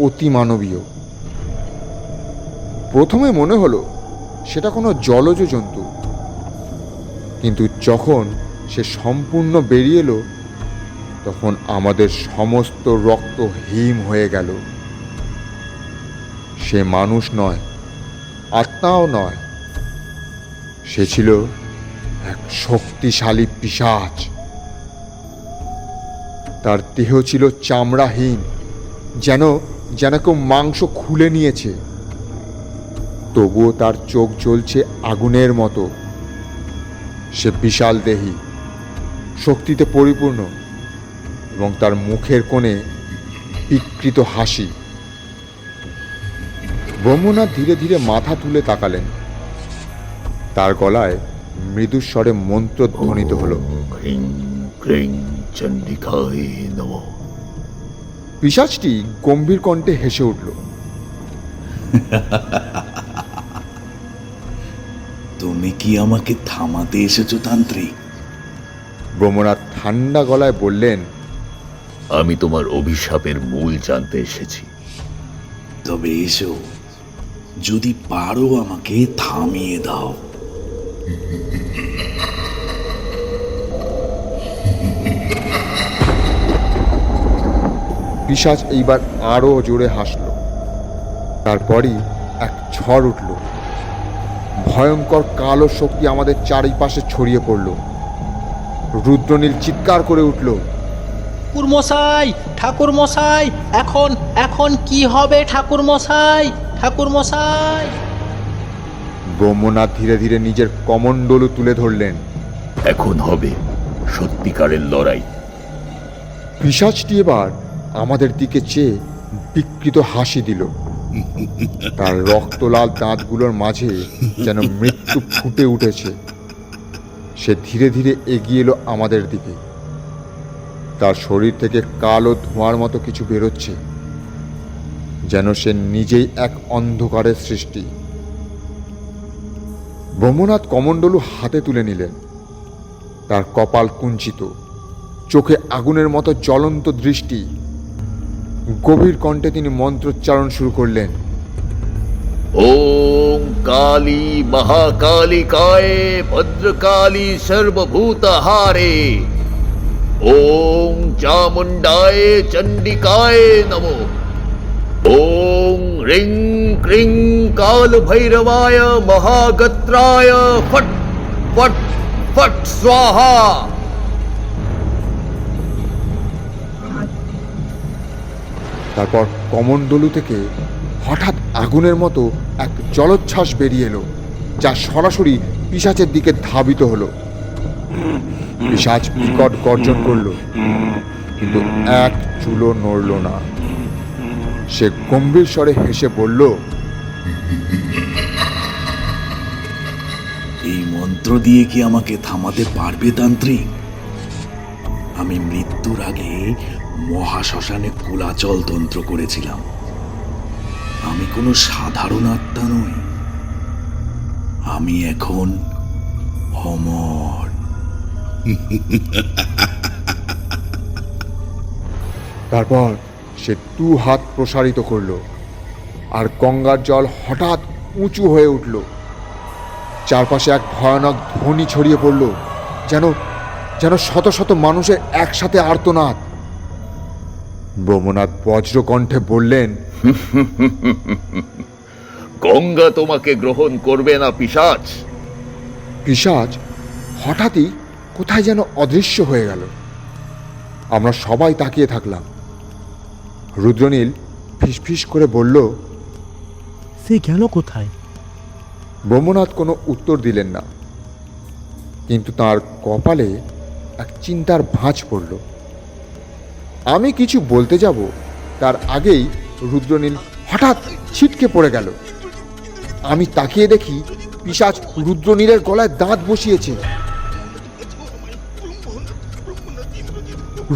অতিমানবীয়। প্রথমে মনে হলো সেটা কোনো জলজ জন্তু, কিন্তু যখন সে সম্পূর্ণ বেরিয়ে এলো তখন আমাদের সমস্ত রক্ত হিম হয়ে গেল। সে মানুষ নয়, আত্মাও নয়, সে ছিল এক শক্তিশালী পিশাচ। তার দেহ ছিল চামড়াহীন, যেন যেন কেউ মাংস খুলে নিয়েছে। তবুও তার চোখ জ্বলছে আগুনের মতো। সে বিশাল দেহী, শক্তিতে পরিপূর্ণ, এবং তার মুখের কোণে বিকৃত হাসি। ব্রহ্মনাথ ধীরে ধীরে মাথা তুলে তাকালেন। তার গলায় মৃদুস্বরে মন্ত্র ধ্বনিত হলো। ক্রিং ক্রিং চণ্ডিকায় নমঃ। পিশাচটি গম্ভীর কণ্ঠে হেসে উঠল। তুমি কি আমাকে থামাতে এসেছো তান্ত্রিক? ব্রহ্মনাথ ঠান্ডা গলায় বললেন, আমি তোমার অভিশাপের মূল জানতে এসেছি। তবে এসো, যদি পারো আমাকে থামিয়ে দাও। পিশাচ এইবার আরো জোরে হাসল। তারপরই এক ঝড় উঠল। ভয়ঙ্কর কালো শক্তি আমাদের চারিপাশে ছড়িয়ে পড়ল। রুদ্রনীল চিৎকার করে উঠল, ঠাকুর মশাই, ঠাকুর মশাই, এখন এখন কি হবে ঠাকুর মশাই, ঠাকুর মশাই? ব্রহ্মনাথ ধীরে ধীরে নিজের কমণ্ডলু তুলে ধরলেন। এখন হবে সত্যিকারের লড়াই। পিশাচটি এবার আমাদের দিকে চেয়ে বিকৃত হাসি দিল। তার রক্তলাল দাঁতগুলোর মাঝে যেন মৃত্যু ফুটে উঠেছে। সে ধীরে ধীরে এগিয়ে এলো আমাদের দিকে। তার শরীর থেকে কালো ধোঁয়ার মতো কিছু বেরোচ্ছে, যেন সে নিজেই এক অন্ধকারের সৃষ্টি। ব্রহ্মনাথ কমণ্ডলু হাতে তুলে নিলেন। তার কপাল কুঞ্চিত, চোখে আগুনের মতো জ্বলন্ত দৃষ্টি। গভীর কণ্ঠে তিনি মন্ত্রোচ্চারণ শুরু করলেন। ওম কালী মহাকালিকায় ভদ্রকালী সর্বভূতহারে ওম চামুণ্ডায় চণ্ডিকায় নমঃ। ওম রিং ক্রিং কাল ভৈরবায় মহাগত্রায় ফট ফট ফট স্বাহা। তারপর কমণ্ডলু থেকে হঠাৎ আগুনের মতো এক জলোচ্ছ্বাস বেরিয়ে এলো, যা সরাসরি পিশাচের দিকে ধাবিত হলো। পিশাচ বিকট গর্জন করল, কিন্তু এক চুলও নড়ল না। সে গম্ভীর স্বরে হেসে বলল, এই মন্ত্র দিয়ে কি আমাকে থামাতে পারবে তান্ত্রিক? আমি মৃত্যুর আগে মহাশ্মশানে কুলাচল তন্ত্র করেছিলাম। আমি কোনো সাধারণ আত্মা নই, আমি এখন অমর। তারপর সে দু হাত প্রসারিত করল আর গঙ্গার জল হঠাৎ উঁচু হয়ে উঠল। চারপাশে এক ভয়ানক ধ্বনি ছড়িয়ে পড়ল, যেন যেন শত শত মানুষের একসাথে আর্তনাদ। ব্রহ্মনাথ বজ্রকণ্ঠে বললেন, গঙ্গা তোমাকে গ্রহণ করবে না পিশাচ। পিশাচ হঠাৎই কোথায় যেন অদৃশ্য হয়ে গেল। আমরা সবাই তাকিয়ে থাকলাম। রুদ্রনীল ফিসফিস করে বলল, সে গেল কোথায়? ব্রহ্মনাথ কোনো উত্তর দিলেন না, কিন্তু তার কপালে এক চিন্তার ভাঁজ পড়ল। আমি কিছু বলতে যাব তার আগেই রুদ্রনীল হঠাৎ ছিটকে পড়ে গেল। আমি তাকিয়ে দেখি পিশাচ রুদ্রনীলের গলায় দাঁত বসিয়েছে।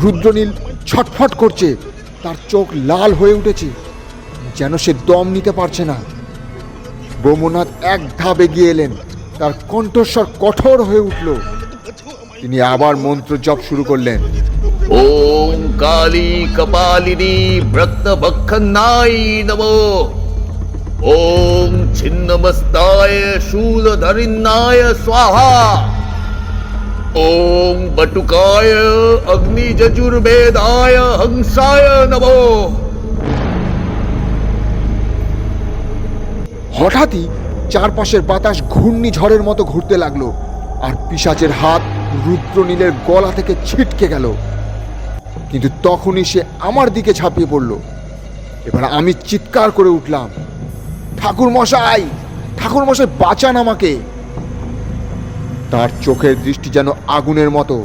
রুদ্রনীল ছটফট করছে, তার চোখ লাল হয়ে উঠেছে, যেন সে দম নিতে পারছে না। ব্রহ্মনাথ এক ধাপ এগিয়ে এলেন, তার কণ্ঠস্বর কঠোর হয়ে উঠল। তিনি আবার মন্ত্র জপ শুরু করলেন। ওম কালী কপালিনী ব্রক্তবক্ষন্নায় নমো। ওম ছিন্নমস্তায় শূলধরিন্নায় স্বাহা। ওম বটুকায় অগ্নিযজুর্বেদায় হংসায় নমো। হঠাৎই চারপাশের বাতাস ঘূর্ণিঝড়ের মতো ঘুরতে লাগলো, আর পিশাচের হাত রুদ্রনীলের গলা থেকে ছিটকে গেল। কিন্তু তখনই সে আমার দিকে ঝাঁপিয়ে পড়ল। এবার আমি চিৎকার করে উঠলাম, ঠাকুর মশাই, ঠাকুর মশাই, বাঁচান আমাকে। তার চোখের দৃষ্টি যেন আগুনের মতো।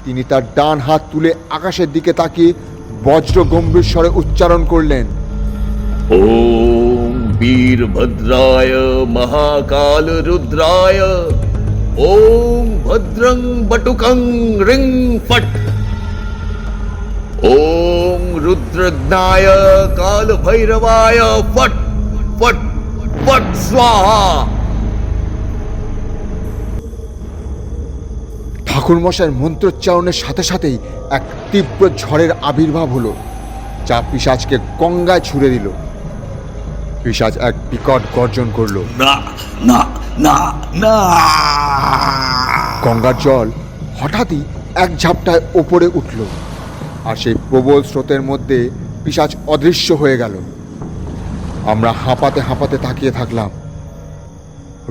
তিনি তার ডান হাত তুলে আকাশের দিকে তাকিয়ে বজ্র গম্ভীর স্বরে উচ্চারণ করলেন, ওম বীরভদ্রায় মহাকাল রুদ্রায় ওম ভদ্রং বটুকং রিং ফট। ওম রুদ্রজ্ঞায় কাল ভৈরবায় ফট ফট ফট স্বাহা। ঠাকুরমশাইয়ের মন্ত্রোচ্চারণের সাথে সাথেই এক তীব্র ঝড়ের আবির্ভাব হলো, যা পিশাচকে গঙ্গায় ছুঁড়ে দিল। পিশাচ এক বিকট গর্জন করল। না না না না! গঙ্গার জল হঠাৎই এক ঝাপটায় ওপরে উঠল, আর সেই প্রবল স্রোতের মধ্যে পিশাচ অদৃশ্য হয়ে গেল। আমরা হাঁপাতে হাঁপাতে তাকিয়ে থাকলাম।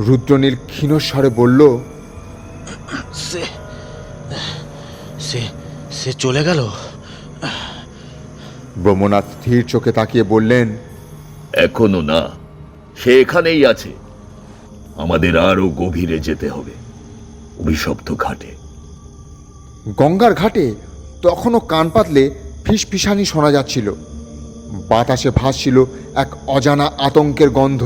রুদ্রনীল ক্ষীণস্বরে বলল, সে সে সে চলে গেল। ব্রহ্মনাথ স্থির চোখে তাকিয়ে বললেন, এখনো না, সে এখানেই আছে। আমাদের আরো গভীরে যেতে হবে, অভিশপ্ত ঘাটে। গঙ্গার ঘাটে তখনও কান পাতলে ফিসফিসানি শোনা যাচ্ছিল। বাতাসে ভাসছিল এক অজানা আতঙ্কের গন্ধ।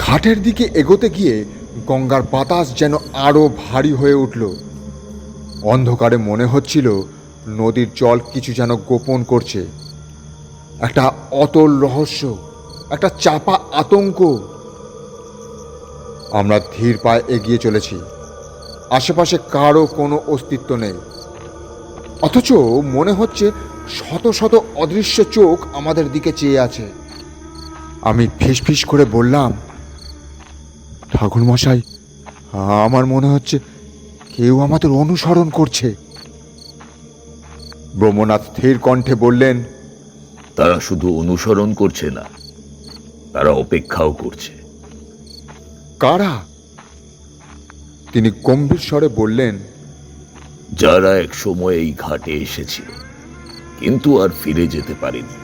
ঘাটের দিকে এগোতে গিয়ে গঙ্গার বাতাস যেন আরো ভারী হয়ে উঠল। অন্ধকারে মনে হচ্ছিল নদীর জল কিছু যেন গোপন করছে, একটা অতল রহস্য, একটা চাপা আতঙ্ক। আমরা ধীর পায়ে এগিয়ে চলেছি। আশেপাশে কারো কোনো অস্তিত্ব নেই, অথচ মনে হচ্ছে শত শত অদৃশ্য চোখ আমাদের দিকে চেয়ে আছে। আমি ফিসফিস করে বললাম, ঠাকুর মশাই, আমার মনে হচ্ছে কেউ আমাদের অনুসরণ করছে। ব্রহ্মনাথ স্থির কণ্ঠে বললেন, তারা শুধু অনুসরণ করছে না, তারা অপেক্ষাও করছে। কারা? তিনি গম্ভীর স্বরে বললেন, যারা এক সময় এই ঘাটে এসেছিল কিন্তু আর ফিরে যেতে পারেনি।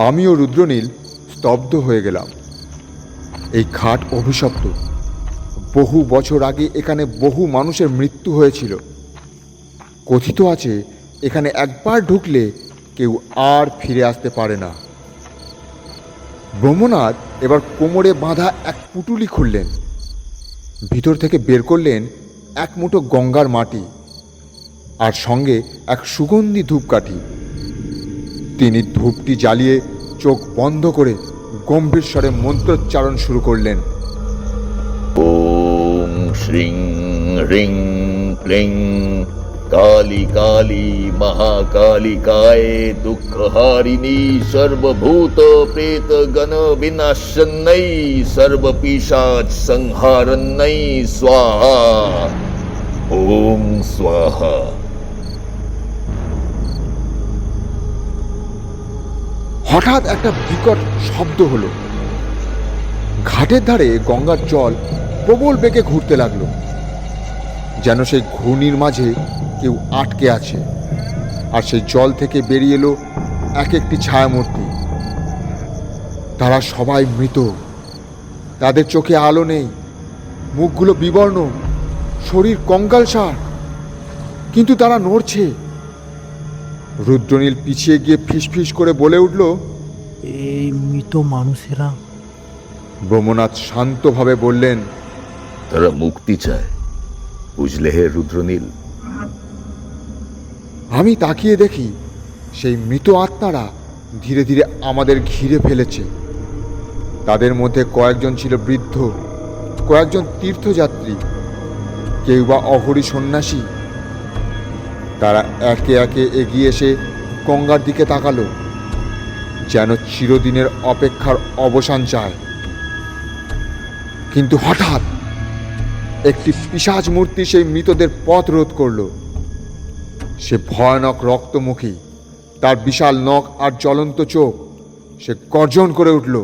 আমিও রুদ্রনীল স্তব্ধ হয়ে গেলাম। এই ঘাট অভিশপ্ত। বহু বছর আগে এখানে বহু মানুষের মৃত্যু হয়েছিল। কথিত আছে এখানে একবার ঢুকলে কেউ আর ফিরে আসতে পারে না। ব্রহ্মনাথ এবার কোমরে বাঁধা এক পুটুলি খুললেন, ভিতর থেকে বের করলেন এক মুঠো গঙ্গার মাটি আর সঙ্গে এক সুগন্ধি ধূপকাঠি। তিনি ধূপটি জ্বালিয়ে চোখ বন্ধ করে গম্ভীর স্বরে মন্ত্রোচ্চারণ শুরু করলেন। ওম শ্রীং হ্রিং ক্লিং काली काली महाकालिकाये दुःखहारिणी सर्वभूत प्रेत गण विनाशन्नै सर्वपिशाच संहारन्नै स्वाहा ओम स्वाहा। হঠাৎ একটা বিকট শব্দ হলো। ঘাটের ধারে গঙ্গার জল প্রবল বেগে ঘুরতে লাগলো, যেন সেই ঘূর্ণির মাঝে কেউ আটকে আছে। আর সেই জল থেকে বেরিয়ে এলো এক একটি ছায়ামূর্তি। তারা সবাই মৃত, তাদের চোখে আলো নেই, মুখগুলো বিবর্ণ, শরীর কঙ্কালসার, কিন্তু তারা নড়ছে। রুদ্রনীল পিছিয়ে গিয়ে ফিসফিস করে বলে উঠল, এই মৃত মানুষেরা। ব্রহ্মনাথ শান্তভাবে বললেন, তারা মুক্তি চায়, বুঝলে হে রুদ্রনীল। আমি তাকিয়ে দেখি সেই মৃত আত্মারা ধীরে ধীরে আমাদের ঘিরে ফেলেছে। তাদের মধ্যে কয়েকজন ছিল বৃদ্ধ, কয়েকজন তীর্থযাত্রী, কেউ বা অঘরী সন্ন্যাসী। তারা একে একে এগিয়ে এসে গঙ্গার দিকে তাকালো, যেন চিরদিনের অপেক্ষার অবসান চায়। কিন্তু হঠাৎ একটি পিশাচ মূর্তি সেই মৃতদের পথ রোধ করল। সে ভয়ানক রক্তমুখী, তার বিশাল নখ আর জ্বলন্ত চোখ। সে গর্জন করে উঠল,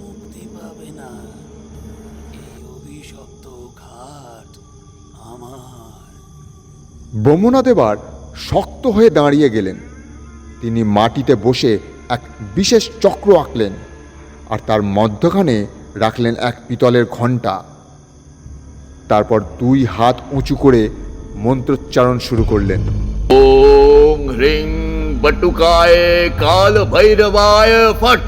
মুক্তি পাবে না, এই অভিশপ্ত ঘাট আমার। ব্রহ্মনাথ এবার শক্ত হয়ে দাঁড়িয়ে গেলেন। তিনি মাটিতে বসে এক বিশেষ চক্র আঁকলেন, আর তার মধ্যখানে রাখলেন এক পিতলের ঘণ্টা। তারপর দুই হাত উঁচু করে মন্ত্রোচ্চারণ শুরু করলেন। ओम ह्रीं बटुकाय काल भैरवाय फट।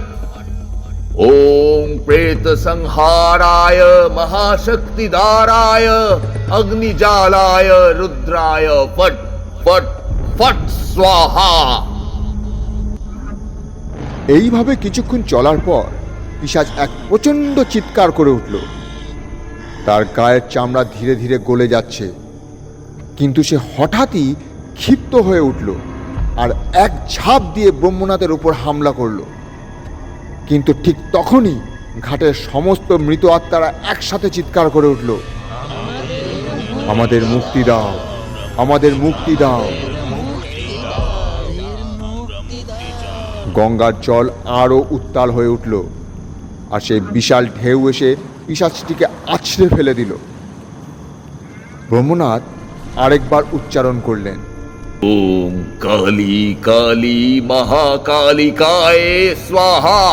ओम प्रेत संहाराय महाशक्तिदाराय अग्निजालाय रुद्राय फट फट फट स्वाहा। এইভাবে কিছুক্ষণ চলার পর পিশাচ এক প্রচণ্ড চিৎকার করে উঠল। তার গায়ের চামড়া ধীরে ধীরে গলে যাচ্ছে, কিন্তু সে হঠাৎই ক্ষিপ্ত হয়ে উঠল আর এক ঝাঁপ দিয়ে ব্রহ্মনাথের উপর হামলা করল। কিন্তু ঠিক তখনই ঘাটের সমস্ত মৃত আত্মারা একসাথে চিৎকার করে উঠল, আমাদের মুক্তি দাও, আমাদের মুক্তি দাও। গঙ্গার জল আরও উত্তাল হয়ে উঠল, আর সেই বিশাল ঢেউ এসে পিশাচটিকে আছড়ে ফেলে দিল। ব্রহ্মনাথ আরেকবার উচ্চারণ করলেন, ओम काली काली महाकालिकाय स्वाहा।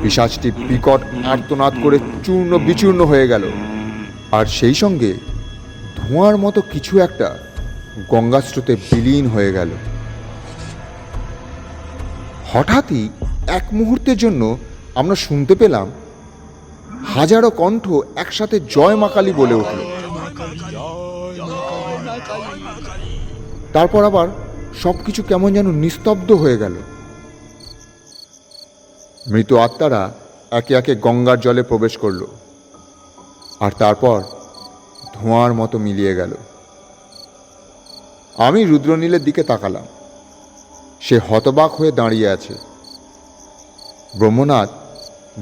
পিশাচটি বিকট আর্তনাদ করে চূর্ণ বিচূর্ণ হয়ে গেল, আর সেই সঙ্গে ধোঁয়ার মতো কিছু একটা গঙ্গা স্রোতে বিলীন হয়ে গেল। হঠাৎই এক মুহূর্তের জন্য আমরা শুনতে পেলাম হাজারো কণ্ঠ একসাথে জয় মা কালী বলে উঠল। তারপর আবার সবকিছু কেমন যেন নিস্তব্ধ হয়ে গেল। মৃত আত্মারা একে একে গঙ্গার জলে প্রবেশ করল, আর তারপর ধোঁয়ার মতো মিলিয়ে গেল। আমি রুদ্রনীলের দিকে তাকালাম। সে হতবাক হয়ে দাঁড়িয়ে আছে। ব্রহ্মনাথ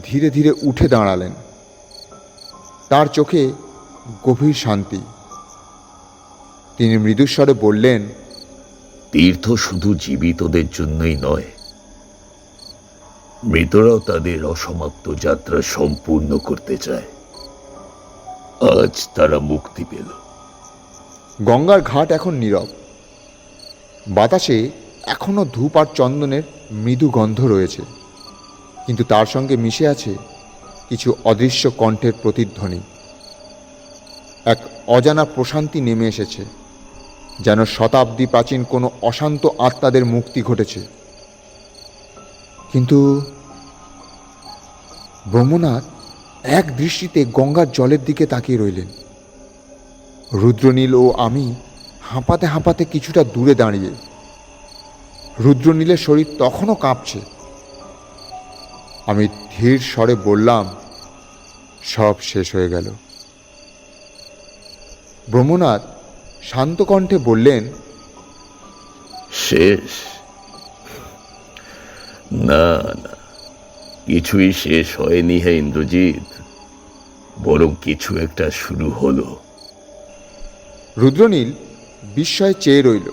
ধীরে ধীরে উঠে দাঁড়ালেন। তার চোখে গভীর শান্তি। তিনি মৃদুস্বরে বললেন, তীর্থ শুধু জীবিতদের জন্যই নয়, মৃতরাও তাদের অসমাপ্ত যাত্রা সম্পূর্ণ করতে চায়। আজ তারা মুক্তি পেল। গঙ্গার ঘাট এখন নীরব। বাতাসে এখনো ধূপ আর চন্দনের মৃদু গন্ধ রয়েছে, কিন্তু তার সঙ্গে মিশে আছে কিছু অদৃশ্য কণ্ঠের প্রতিধ্বনি। এক অজানা প্রশান্তি নেমে এসেছে, যেন শতাব্দী প্রাচীন কোনো অশান্ত আত্মাদের মুক্তি ঘটেছে। কিন্তু ব্রহ্মনাথ এক দৃষ্টিতে গঙ্গার জলের দিকে তাকিয়ে রইলেন। রুদ্রনীল ও আমি হাঁপাতে হাঁপাতে কিছুটা দূরে দাঁড়িয়ে। রুদ্রনীলের শরীর তখনও কাঁপছে। আমি ধীর স্বরে বললাম, সব শেষ হয়ে গেল, ব্রহ্মনাথ শান্ত কণ্ঠে বললেন, শেষ? না না, কিছুই শেষ হয়নি হে ইন্দ্রজিৎ, বরং কিছু একটা শুরু হলো। রুদ্রনীল বিস্ময়ে চেয়ে রইল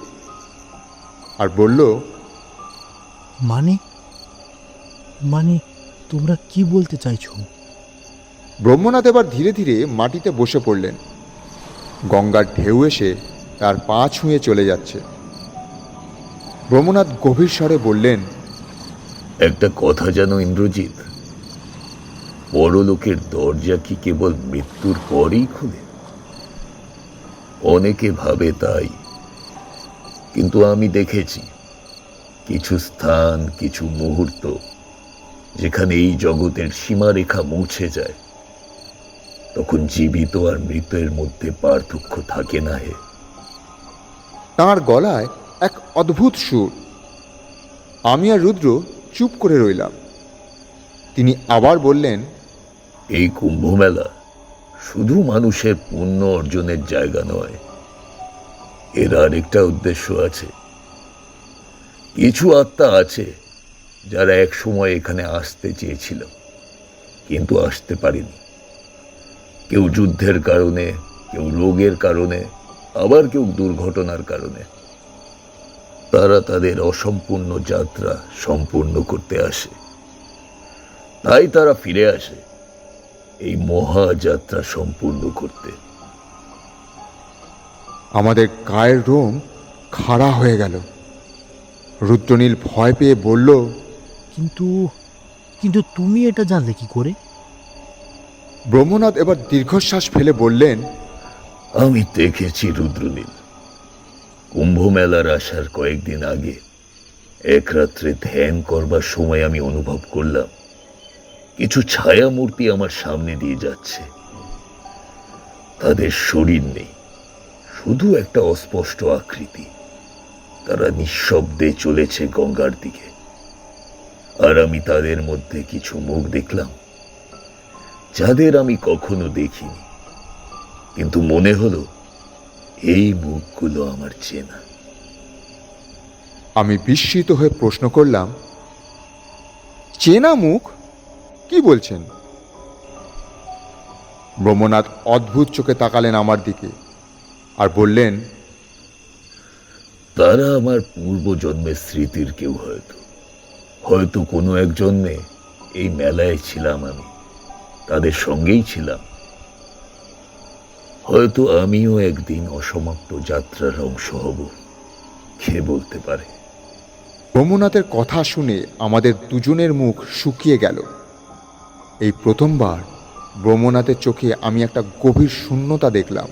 আর বলল, মানে মানে তোমরা কি বলতে চাইছো? ব্রহ্মনাথ এবার ধীরে ধীরে মাটিতে বসে পড়লেন। গঙ্গার ঢেউ এসে তার পা ছুঁয়ে চলে যাচ্ছে। ব্রহ্মনাথ গভীর স্বরে বললেন, একটা কথা জানো ইন্দ্রজিৎ, পরলোকের দরজা কি কেবল মৃত্যুর পরেই খুলে? অনেকে ভাবে তাই, কিন্তু আমি দেখেছি কিছু স্থান, কিছু মুহূর্ত যেখানে এই জগতের সীমারেখা মুছে যায়, তখন জীবিত আর মৃতের মধ্যে পার্থক্য থাকে না হে। তাঁর গলায় এক অদ্ভুত সুর। আমি আর রুদ্র চুপ করে রইলাম। তিনি আবার বললেন, এই কুম্ভ মেলা শুধু মানুষের পুণ্য অর্জনের জায়গা নয়, এর আরেকটা উদ্দেশ্য আছে। কিছু আত্মা আছে যারা এক সময় এখানে আসতে চেয়েছিল, কিন্তু আসতে পারেনি। কেউ যুদ্ধের কারণে, কেউ রোগের কারণে, আবার কেউ দুর্ঘটনার কারণে। তারা তাদের অসম্পূর্ণ যাত্রা সম্পূর্ণ করতে আসে, তাই তারা ফিরে আসে এই মহাযাত্রা সম্পূর্ণ করতে। আমাদের গায়ের রোম খাড়া হয়ে গেল। রুদ্রনীল ভয় পেয়ে বলল, কিন্তু কিন্তু তুমি এটা জানলে কি করে? ব্রহ্মনাথ এবার দীর্ঘশ্বাস ফেলে বললেন, আমি দেখেছি রুদ্রনীল, কুম্ভ মেলার আসার কয়েকদিন আগে এক রাত্রে ধ্যান করবার সময় আমি অনুভব করলাম কিছু ছায়া মূর্তি আমার সামনে দিয়ে যাচ্ছে। তাদের শরীর নেই, শুধু একটা অস্পষ্ট আকৃতি। তারা নিঃশব্দে চলেছে গঙ্গার দিকে, আর আমি তাদের মধ্যে কিছু মুখ দেখলাম যাদের আমি কখনো দেখিনি, কিন্তু মনে হলো এই মুখগুলো আমার চেনা। আমি বিস্মিত হয়ে প্রশ্ন করলাম, চেনা মুখ? কি বলছেন? ব্রহ্মনাথ অদ্ভুত চোখে তাকালেন আমার দিকে আর বললেন, তারা আমার পূর্বজন্মের স্মৃতির কেউ। হয়তো কোনো এক জন্মে এই মেলায় ছিলাম আমি, তাদের সঙ্গেই ছিলাম। হয়তো আমিও একদিন অসমাপ্ত যাত্রার অংশ হব, কে বলতে পারে। ব্রহ্মনাথের কথা শুনে আমাদের দুজনের মুখ শুকিয়ে গেল। এই প্রথমবার ব্রহ্মনাথের চোখে আমি একটা গভীর শূন্যতা দেখলাম।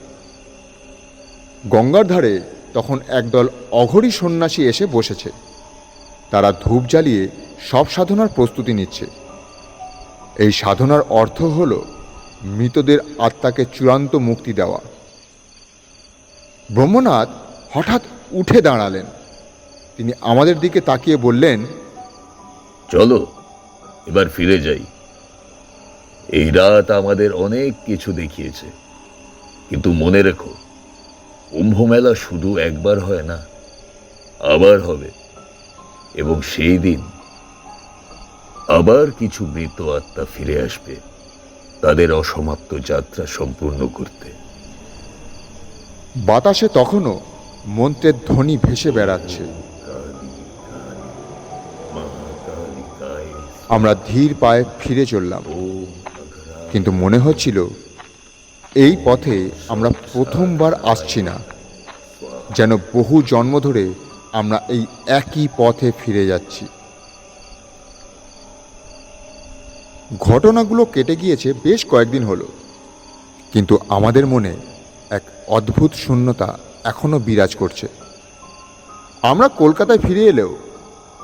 গঙ্গার ধারে তখন একদল অঘরী সন্ন্যাসী এসে বসেছে। তারা ধূপ জ্বালিয়ে সব সাধনার প্রস্তুতি নিচ্ছে। এই সাধনার অর্থ হল মৃতদের আত্মাকে চূড়ান্ত মুক্তি দেওয়া। ব্রহ্মনাথ হঠাৎ উঠে দাঁড়ালেন। তিনি আমাদের দিকে তাকিয়ে বললেন, চলো এবার ফিরে যাই। এই রাত আমাদের অনেক কিছু দেখিয়েছে, কিন্তু মনে রেখো, কুম্ভ মেলা শুধু একবার হয় না, আবার হবে, এবং সেই দিন আবার কিছু মৃত আত্মা ফিরে আসবে তাদের অসমাপ্ত যাত্রা সম্পূর্ণ করতে। বাতাসে তখনও মন্ত্রের ধ্বনি ভেসে বেড়াচ্ছে। আমরা ধীর পায়ে ফিরে চললাম, কিন্তু মনে হচ্ছিল এই পথে আমরা প্রথমবার আসছি না, যেন বহু জন্ম ধরে আমরা এই একই পথে ফিরে যাচ্ছি। ঘটনাগুলো কেটে গিয়েছে বেশ কয়েকদিন হলো, কিন্তু আমাদের মনে এক অদ্ভুত শূন্যতা এখনো বিরাজ করছে। আমরা কলকাতায় ফিরে এলেও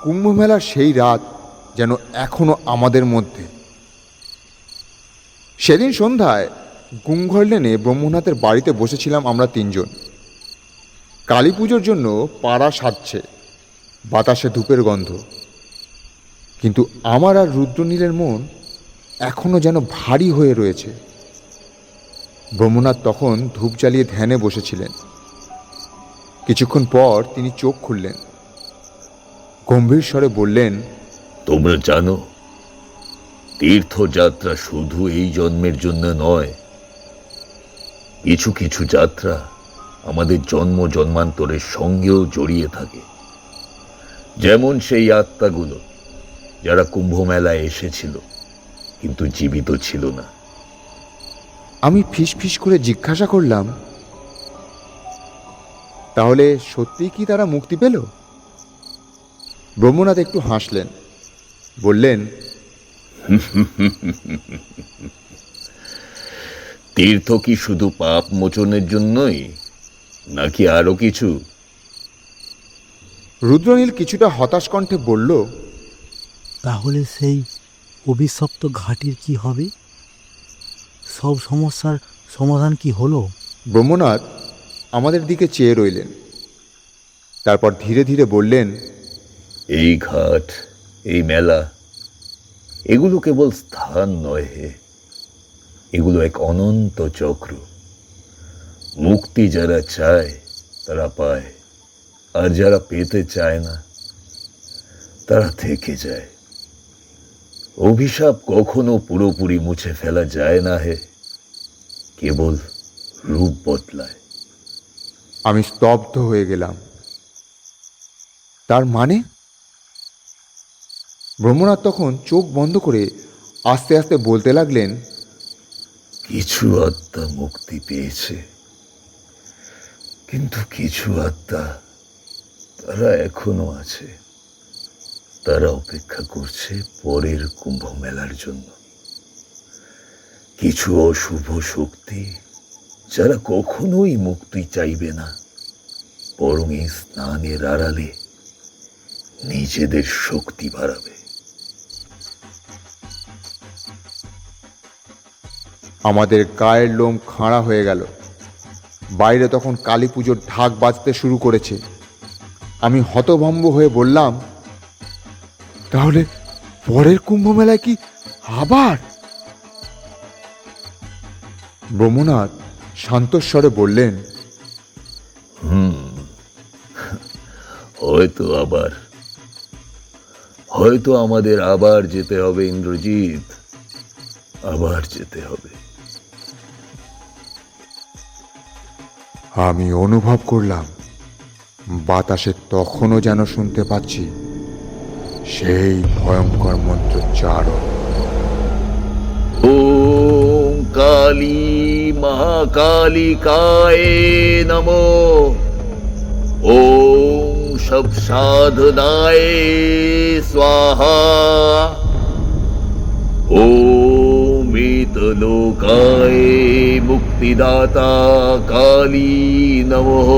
কুম্ভ মেলার সেই রাত যেন এখনো আমাদের মধ্যে। সেদিন সন্ধ্যায় গুমঘর লেনে ব্রহ্মনাথের বাড়িতে বসেছিলাম আমরা তিনজন। কালী পুজোর জন্য পাড়া সাজছে, বাতাসে ধূপের গন্ধ। কিন্তু আমার আর রুদ্রনীলের মন এখনো যেন ভারী হয়ে রয়েছে। ব্রহ্মনাথ তখন ধূপ জ্বালিয়ে ধ্যানে বসেছিলেন। কিছুক্ষণ পর তিনি চোখ খুললেন, গম্ভীর স্বরে বললেন, তোমরা জানো, তীর্থযাত্রা শুধু এই জন্মের জন্য নয়। কিছু কিছু যাত্রা আমাদের জন্ম জন্মান্তরের সঙ্গেও জড়িয়ে থাকে। যেমন সেই আত্মাগুলো যারা কুম্ভ মেলায় এসেছিল কিন্তু জীবিত ছিল না। আমি ফিসফিস করে জিজ্ঞাসা করলাম, তাহলে সত্যিই কি তারা মুক্তি পেল? ব্রহ্মনাথ একটু হাসলেন, বললেন, তীর্থ কি শুধু পাপ মোচনের জন্যই, নাকি আরো কিছু? রুদ্রনীল কিছুটা হতাশ কণ্ঠে বলল, তাহলে সেই অভিশপ্ত ঘাটির কি হবে? সব সমস্যার সমাধান কি হলো? ব্রহ্মনাথ আমাদের দিকে চেয়ে রইলেন, তারপর ধীরে ধীরে বললেন, এই ঘাট, এই মেলা, এগুলো কেবল স্থান নয় হে, এগুলো এক অনন্ত চক্র। মুক্তি যারা চায় তারা পায়, আর যারা পেতে চায় না তারা থেকে যায়। অভিশাপ কখনো পুরোপুরি মুছে ফেলা যায় না হে, কেবল রূপ বদলায়। আমি স্তব্ধ হয়ে গেলাম। তার মানে? ব্রহ্মনাথ তখন চোখ বন্ধ করে আস্তে আস্তে বলতে লাগলেন, কিছু আত্মা মুক্তি পেয়েছে, কিন্তু কিছু আত্মা তারা এখনো আছে। তারা অপেক্ষা করছে পরের কুম্ভ মেলার জন্য। কিছু অশুভ শক্তি যারা কখনোই মুক্তি চাইবে না, বরং এই স্নানের আড়ালে নিজেদের শক্তি বাড়াবে। আমাদের গায়ের লোম খাঁড়া হয়ে গেল। বাইরে তখন কালী পুজোর ঢাক বাজতে শুরু করেছে। আমি হতভম্ব হয়ে বললাম, তাহলে পরের কুম্ভ মেলায় কি আবার? ব্রহ্মনাথ শান্তস্বরে বললেন, হয়তো আমাদের আবার যেতে হবে ইন্দ্রজিৎ, আবার যেতে হবে। আমি অনুভব করলাম বাতাসে তখনও যেন শুনতে পাচ্ছি সেই ভয়ঙ্কর মন্ত্রোচ্চারণ। ওম কালী মহাকালিকায় নমো, ওম সব সাধনায় স্বাহা, ওম লোকায় মুক্তিদাতা কালী নমঃ।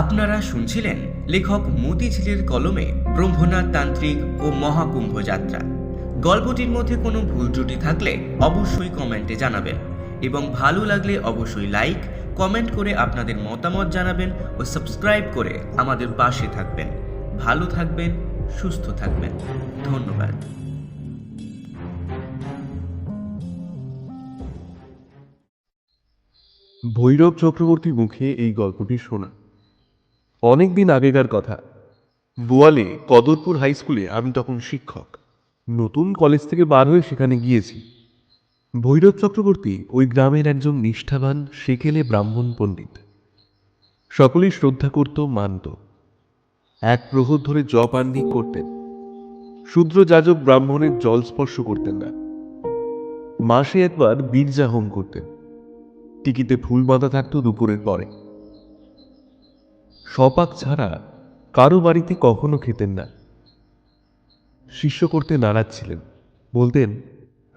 আপনারা শুনছিলেন লেখক মতিঝিলের কলমে ব্রহ্মনাথ তান্ত্রিক ও মহাকুম্ভ যাত্রা। গল্পটির মধ্যে কোনো ভুল ত্রুটি থাকলে অবশ্যই কমেন্টে জানাবেন, এবং ভালো লাগলে অবশ্যই লাইক, কমেন্ট করে আপনাদের মতামত জানাবেন ও সাবস্ক্রাইব করে আমাদের পাশে থাকবেন। ভালো থাকবেন, সুস্থ থাকবেন। ধন্যবাদ। ভৈরব চক্রবর্তীর মুখে এই গল্পটি শোনা অনেক দিন আগেকার কথা। বোয়ালে কদরপুর হাই স্কুলে আমি তখন শিক্ষক। নতুন কলেজ থেকে বার হয়ে সেখানে গিয়েছি। ভৈরব চক্রবর্তী ওই গ্রামের একজন নিষ্ঠাবান সেকেলে ব্রাহ্মণ পণ্ডিত। সকলেই শ্রদ্ধা করত, মানত। এক প্রহর ধরে জপ আহ্নিক করতেন। শূদ্র যাজক ব্রাহ্মণের জল স্পর্শ করতেন না। মাসে একবার বীর্যা হোম করতেন। টিকিতে ফুল বাঁধা থাকত দুপুরের পরে। সপাক ছাড়া কারো বাড়িতে কখনো খেতেন না। শিষ্য করতে নারাজ ছিলেন। বলতেন,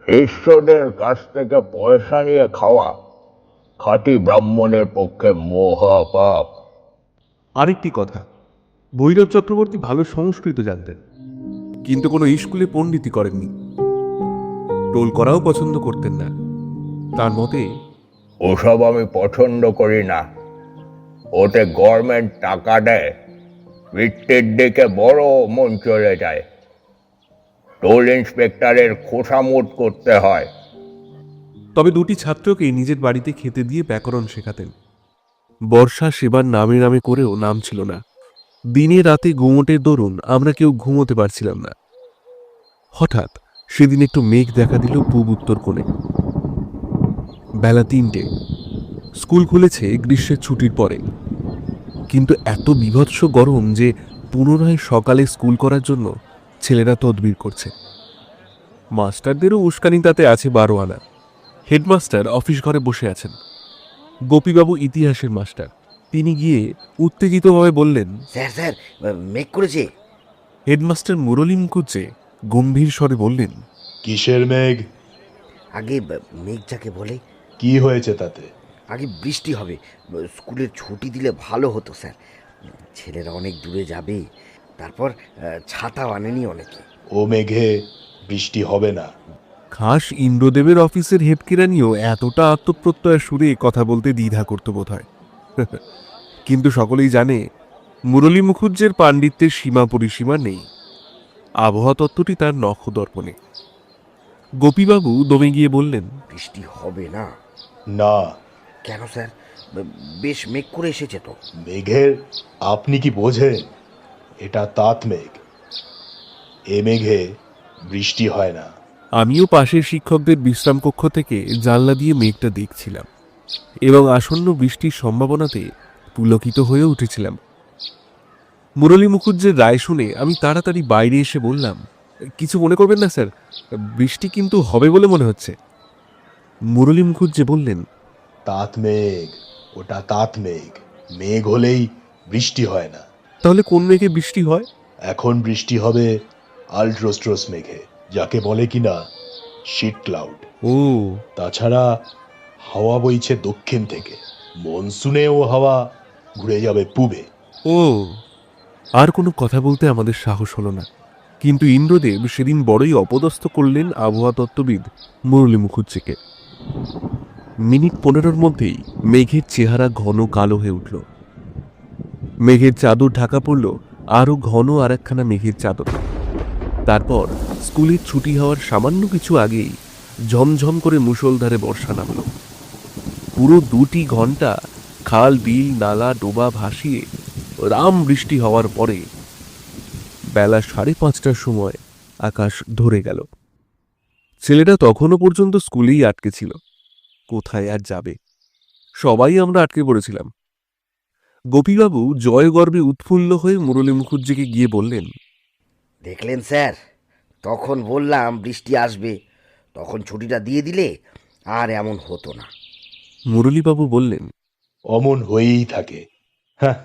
ঈশ্বরের কাছ থেকে পয়সা নিয়ে খাওয়া খাঁটি ব্রাহ্মণের পক্ষে মহাপাপ। আরেকটি কথা, ভৈরব চক্রবর্তী ভালো সংস্কৃত জানতেন, কিন্তু কোনো স্কুলে পণ্ডিতি করেননি। টোল করাও পছন্দ করতেন না। তার মতে ওসব আমি পছন্দ করি না। ওতে গভর্নমেন্ট টাকা দেয়, বৃত্তির দিকে বড় মন চলে যায়। টোল ইন্সপেক্টরের খোসামোট করতে হয়। তবে দুটি ছাত্রকে নিজের বাড়িতে খেতে দিয়ে ব্যাকরণ শেখাতেন। বর্ষা সেবার নামে নামে করেও নাম ছিল না। দিনে রাতে গুমোটের দরুন আমরা কেউ ঘুমোতে পারছিলাম না। হঠাৎ সেদিন একটু মেঘ দেখা দিল পূব উত্তর কোণে। বেলা ৩টে। স্কুল খুলেছে গ্রীষ্মের ছুটির পরে, কিন্তু এত বীভৎস গরম যে পুনরায় সকালে স্কুল করার জন্য ছেলেরা তদবির করছে। মাস্টারদেরও উস্কানি তাতে আছে ১২ আনা। হেডমাস্টার অফিস ঘরে বসে আছেন। গোপীবাবু ইতিহাসের মাস্টার। তিনি গিয়ে উত্তেজিতভাবে বললেন, স্যার স্যার, মেঘ করেছে। হেডমাস্টার মুরলী মুখুজ্জে গম্ভীর স্বরে বললেন, কিসের মেঘ? আগে মেঘ যাকে বলে। কি হয়েছে তাতে? আগে বৃষ্টি হবে, স্কুলের ছুটি দিলে ভালো হতো স্যার। ছেলেরা অনেক দূরে যাবে, তারপর ছাতাও আনেনি অনেকে। ও মেঘে বৃষ্টি হবে না। খাস ইন্দ্রদেবের অফিসের হেডকিরানিও এতটা আত্মপ্রত্যয়ের সুরে কথা বলতে দ্বিধা করত বোধ হয়। কিন্তু সকলেই জানে মুরলী মুখুজ্জের পাণ্ডিত্যের সীমা পরিসীমা নেই। আবহাওয়া তত্ত্বটি তার নখদর্পণে। গোপীবাবু দমে গিয়ে বললেন, বৃষ্টি হবে না? না। কেন স্যার? বেশ মেঘ করে এসেছে তো। মেঘের আপনি কি বোঝেন? এটা তাত মেঘ। এ মেঘে বৃষ্টি হয় না। আমিও পাশের শিক্ষকদের বিশ্রাম কক্ষ থেকে জানলা দিয়ে মেঘটা দেখছিলাম এবং আসন্ন বৃষ্টির সম্ভাবনাতে পুলকিত হয়ে উঠেছিলাম। মুরলী মুখুজ্জের রায় শুনে আমি তাড়াতাড়ি বাইরে এসে বললাম, কিছু মনে করবেন না স্যার, বৃষ্টি কিন্তু হবে বলে মনে হচ্ছে। মুরলী মুখুজ্জে বললেন, তাত মেঘ, ওটা তাত মেঘ। মেঘ হলেই বৃষ্টি হয় না। তাহলে কোন মেঘে বৃষ্টি হয়? এখন বৃষ্টি হবে আল্ট্রোস্ট্রোস মেঘে, যাকে বলে কিনা শিট ক্লাউড। ও, তাছাড়া হাওয়া বইছে দক্ষিণ থেকে, মনসুনেও হাওয়া ঘুরে যাবে পূবে। ও। আর কোনো কথা বলতে আমাদের সাহস হলো না। কিন্তু ইন্দ্রদেব সেদিন বড়ই অপদস্থ করলেন আবহাওয়া তত্ত্ববিদ মুরলী মুখুজ্জেকে। মিনিট ১৫-র মধ্যেই মেঘের চেহারা ঘন কালো হয়ে উঠল। মেঘের চাদর ঢাকা পড়ল আরও ঘন আর একখানা মেঘের চাদর। তারপর স্কুলের ছুটি হওয়ার সামান্য কিছু আগেই ঝমঝম করে মুষলধারে বর্ষা নামল। পুরো ২টি ঘন্টা খাল, বিল, নালা, ডোবা ভাসিয়ে রাম বৃষ্টি হওয়ার পরে বেলা ৫:৩০টার সময় আকাশ ধরে গেল। ছেলেরা তখনও পর্যন্ত স্কুলেই আটকে ছিল। কোথায় আর যাবে? সবাই আমরা আটকে পড়েছিলাম। গোপীবাবু জয়গর্বে উৎফুল্ল হয়ে মুরলী মুখুজ্জেকে গিয়ে বললেন, দেখলেন স্যার, তখন বললাম বৃষ্টি আসবে, তখন ছুটিটা দিয়ে দিলে আর এমন হতো না। মুরলীবাবু বললেন, অমন হয়েই থাকে। হ্যাঁ,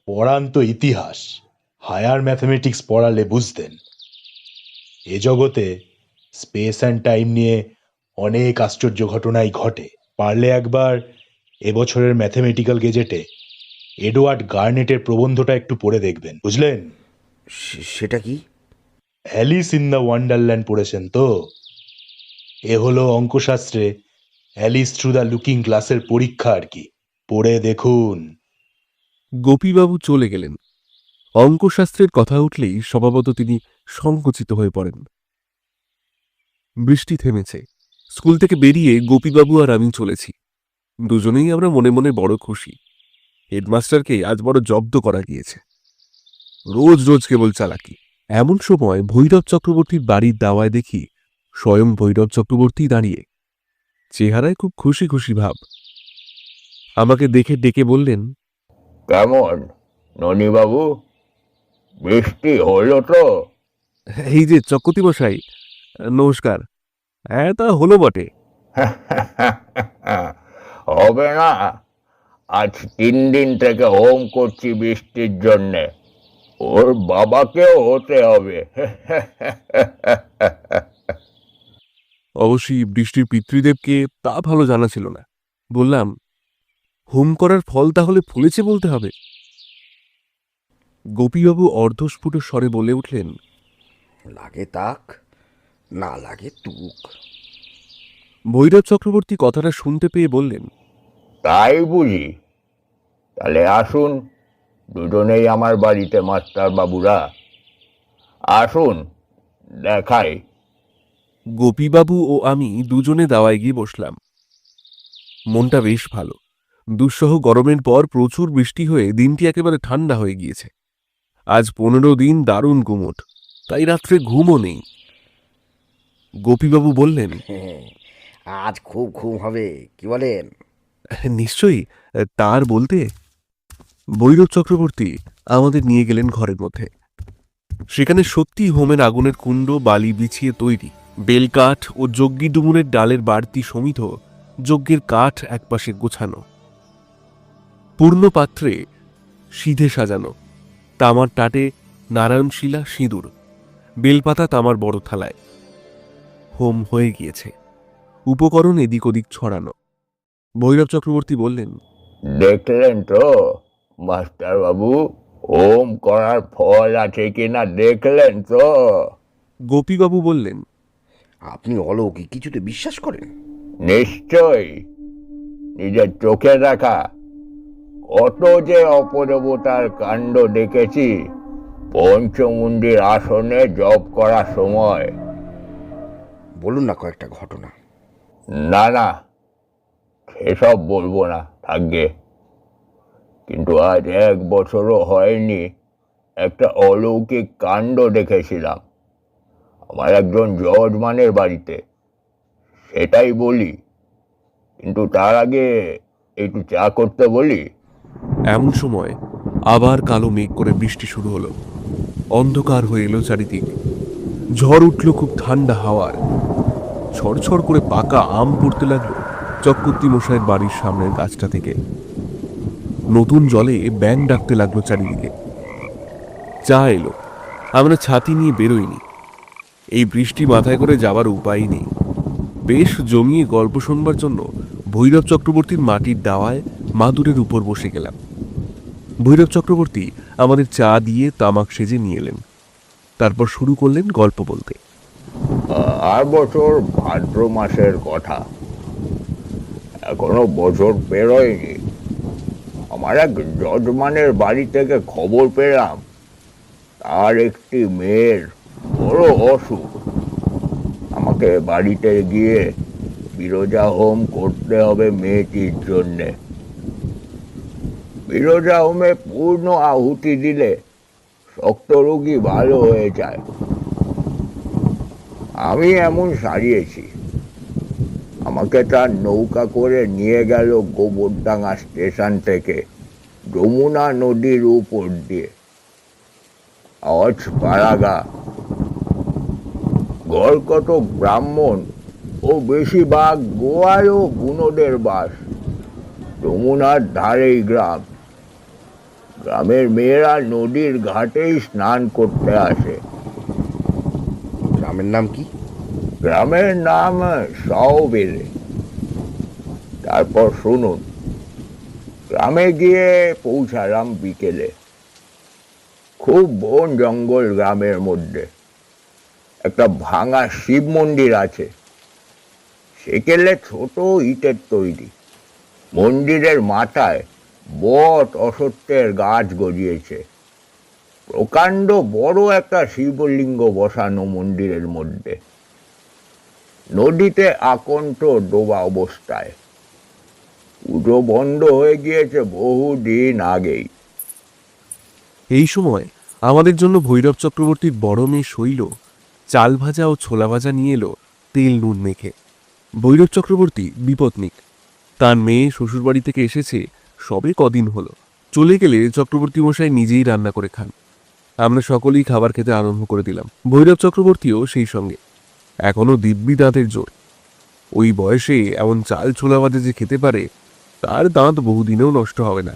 পড়ান তো ইতিহাস, হায়ার ম্যাথমেটিক্স পড়ালে বুঝতেন। এ জগতে স্পেস অ্যান্ড টাইম নিয়ে অনেক আশ্চর্য ঘটনাই ঘটে। পারলে একবার এবছরের ম্যাথমেটিক্যাল গেজেটে এডওয়ার্ড গার্নেটের প্রবন্ধটা একটু পড়ে দেখবেন, বুঝলেন? সেটা কি? অ্যালিস ইন দ্য ওয়ান্ডারল্যান্ড পড়েছেন তো? এ হলো অঙ্কশাস্ত্রে অ্যালিস থ্রু দ্য লুকিং গ্লাসের পরীক্ষা আর কি। পড়ে দেখুন। গোপীবাবু চলে গেলেন। অঙ্কশাস্ত্রের কথা উঠলেই স্বভাবত তিনি সংকুচিত হয়ে পড়েন। বৃষ্টি থেমেছে। স্কুল থেকে বেরিয়ে গোপীবাবু আর আমি চলেছি। দুজনেই আমরা মনে মনে বড় খুশি। হেডমাস্টারকে আজ বড় জব্দ করা গিয়েছে। রোজ রোজ কেবল চালাকি। এমন সময় ভৈরব চক্রবর্তীর বাড়ির দাওয়ায় দেখি স্বয়ং ভৈরব চক্রবর্তী দাঁড়িয়ে, চেহারায় খুব খুশি খুশি ভাব। আমাকে দেখে ডেকে বললেন, কেমন ননিবাবু, বৃষ্টি হলো তো? এই যে চক্রবর্তী মশাই, নমস্কার। হ্যাঁ, তা হলো বটে। হবে না? আজ ৩ দিন থেকে হোম করছি বৃষ্টির জন্যে। ওর বাবাকেও হতে হবে। অবশ্যই বৃষ্টির পিতৃদেবকে তা ভালো জানা ছিল না। বললাম, হোম করার ফল তাহলে ফলেছে বলতে হবে। গোপীবাবু অর্ধস্ফুট স্বরে বলে উঠলেন, লাগে তাক, না লাগে তুক। ভৈরব চক্রবর্তী কথাটা শুনতে পেয়ে বললেন, তাই বুঝি? তাহলে আসুন দুজনেই আমার বাড়িতে মাস্টার বাবুরা, আসুন দেখাই। গোপীবাবু ও আমি দুজনে দাওয়ায় গিয়ে বসলাম। মনটা বেশ ভালো। দুঃসহ গরমের পর প্রচুর বৃষ্টি হয়ে দিনটি একেবারে ঠান্ডা হয়ে গিয়েছে। আজ 15 দিন দারুণ গুমোট, তাই রাত্রে ঘুমও নেই। গোপীবাবু বললেন, হ্যাঁ, আজ খুব ঘুম হবে, কি বলেন? নিশ্চয়ই, তার বলতে। ভৈরব চক্রবর্তী আমাদের নিয়ে গেলেন ঘরের মধ্যে। সেখানে সত্যি হোমের আগুনের কুণ্ড বালি বিছিয়ে তৈরি, বেলকাঠ ও যজ্ঞী ডুমুরের ডালের বাড়তি সমিত যজ্ঞের কাঠ একপাশে গোছানো, পূর্ণ পাত্রে সিধে সাজানো, তামার টাটে নারায়ণশিলা সিঁদুর, বেলপাতা তামার বড় থালায়। হোম হয়ে গিয়েছে, উপকরণ এদিক ওদিক ছড়ানো। ভৈরব চক্রবর্তী বললেন, দেখলেন তো মাস্টার বাবু, হোম করার ফল আছে কিনা দেখলেন তো? গোপীবাবু বললেন, আপনি অলৌকিক কিছুতে বিশ্বাস করেন? নিশ্চয়ই, নিজের চোখে দেখা কত যে অপদেবতার কাণ্ড দেখেছি পঞ্চমুণ্ডির আসনে জপ করার সময়। বলুন না কয়েকটা ঘটনা। না না, সেসব বলবো না, থাকবে। কিন্তু আজ 1 বছরও হয়নি একটা অলৌকিক কাণ্ড দেখেছিলাম আমার একজন যজমানের বাড়িতে, সেটাই বলি। কিন্তু তার আগে একটু চা করতে বলি। এমন সময় আবার কালো মেঘ করে বৃষ্টি শুরু হলো। অন্ধকার হয়ে এলো চারিদিক। ঝড় উঠল খুব ঠান্ডা হাওয়ার। ছড়ছড় করে পাকা আম পড়তে লাগলো চক্রবর্তী মশাইয়ের বাড়ির সামনের গাছটা থেকে। নতুন জলে ব্যাঙ ডাকতে লাগলো চারিদিকে। চা এলো। আমরা ছাতি নিয়ে বেরোইনি। এই বৃষ্টি মাথায় করে যাবার উপায় নেই। বেশ জমিয়ে গল্প শুনবার জন্য ভৈরব চক্রবর্তীর মাটির দাওয়ায় মাদুরের উপর বসে গেলাম। ভৈরব চক্রবর্তী আমাদের চা দিয়ে তামাক সেজে নিয়ে এলেন। তারপর শুরু করলেন গল্প বলতে। আর বছর ভাদ্র মাসের কথা, এখনো বছর পেরোয়নি। আমার এক যজমানের বাড়ি থেকে খবর পেলাম তার একটি মেয়ের বড় অসুখ। আমাকে বাড়িতে গিয়ে বিরজা হোম করতে হবে মেয়েটির জন্যে। বিরজা হোমে পূর্ণ আহুতি দিলে শক্ত রোগী ভালো হয়ে যায়। আমি এমন সারিয়েছি, আমাকে তার নৌকা করে নিয়ে গেল গোবরডাঙ্গা স্টেশন থেকে যমুনা নদীর উপর দিয়ে আওয়াজ পাড়াগা। গড়কত ব্রাহ্মণ ও বেশিরভাগ গোয়াল ও বুনোদের বাস। যমুনার ধারেই গ্রাম। গ্রামের মেয়েরা নদীর ঘাটেই স্নান করতে আসে। গ্রামের নাম কি? গ্রামের নাম সাওবেলে। তারপর শুনুন, গ্রামে গিয়ে পৌঁছালাম বিকেলে। খুব বন জঙ্গল গ্রামের মধ্যে। একটা ভাঙা শিব মন্দির আছে, সেকেলে ছোট ইটের তৈরি। মন্দিরের মাথায় বট অসত্যের গাছ গজিয়েছে। প্রকাণ্ড বড় একটা শিবলিঙ্গ বসানো মন্দিরের মধ্যে। নদীতে আকণ্ঠ ডোবা অবস্থায়। পুজো বন্ধ হয়ে গিয়েছে বহুদিন আগেই। এই সময় আমাদের জন্য ভৈরব চক্রবর্তীর বড় মেয়ে শৈল চাল ভাজা ও ছোলা ভাজা নিয়ে এলো তেল নুন মেখে। ভৈরব চক্রবর্তী বিপত্নিক। তার মেয়ে শ্বশুরবাড়ি থেকে এসেছে সবে কদিন হলো। চলে গেলে চক্রবর্তী মশাই নিজেই রান্না করে খান। আমরা সকলেই খাবার খেতে আরম্ভ করে দিলাম, ভৈরব চক্রবর্তীও সেই সঙ্গে। এখনো দিব্যি দাঁতের জোর। ওই বয়সে এমন চাল ছোলা ভাজা যে খেতে পারে, তার দাঁত বহুদিনেও নষ্ট হবে না।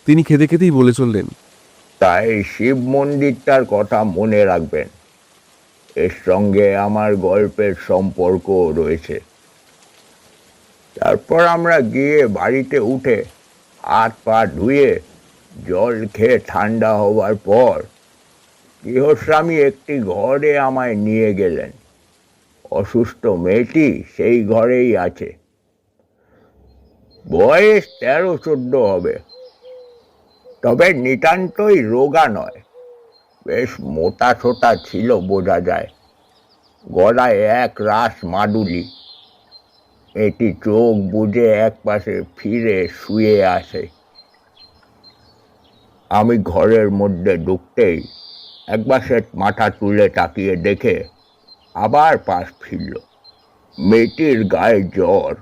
তিনি খেতে খেতেই বলে চললেন, তাই শিব মন্দিরটার কথা মনে রাখবেন। এর সঙ্গে আমার গল্পের সম্পর্ক রয়েছে। তারপর আমরা গিয়ে বাড়িতে উঠে হাত পা ধুয়ে জল খেয়ে ঠান্ডা হবার পর গৃহস্বামী একটি ঘরে আমায় নিয়ে গেলেন। অসুস্থ মেয়েটি সেই ঘরেই আছে। বয়স 13-14 হবে, তবে নিতান্তই রোগা নয়, বেশ মোটা সোটা ছিল বোঝা যায়। গলায় এক রাস মাদুলি। এটি চোখ বুজে এক পাশে ফিরে শুয়ে আসে। আমি ঘরের মধ্যে ঢুকতেই একবার সে মাথা তুলে তাকিয়ে দেখে আবার পাশ ফিরল। মেয়েটির গায়ে জ্বর,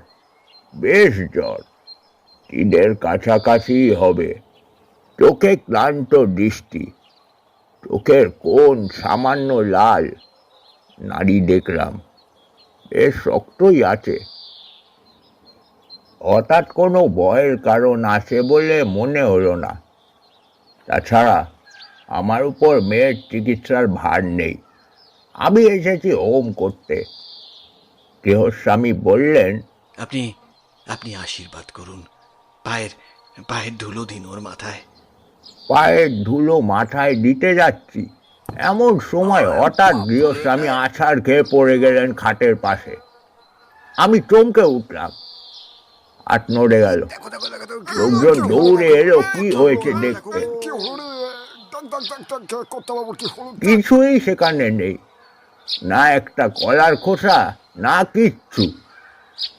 বেশ জ্বর, 3 কাছাকাছি হবে। চোখে ক্লান্ত দৃষ্টি, চোখের কোণ সামান্য লাল, নাড়ি দেখলাম, বেশ শক্তই আছে। হঠাৎ কোনো ভয়ের কারণ আছে বলে মনে হলো না। তাছাড়া আমার উপর মেয়ের চিকিৎসার ভার নেই, আমি এসেছি হোম করতে। গৃহস্বামী বললেন, আপনি আপনি আশীর্বাদ করুন, পায়ের পায়ের ধুলো দিন ওর মাথায়। পায়ের ধুলো মাথায় দিতে যাচ্ছি, এমন সময় হঠাৎ গৃহস্বামী আছাড় খেয়ে পড়ে গেলেন খাটের পাশে। আমি চমকে উঠলাম, হাত নড়ে গেল। লোকজন দৌড়ে এলো কি হয়েছে দেখতে। কিছুই সেখানে নেই, না একটা কলার খোসা, না কিচ্ছু।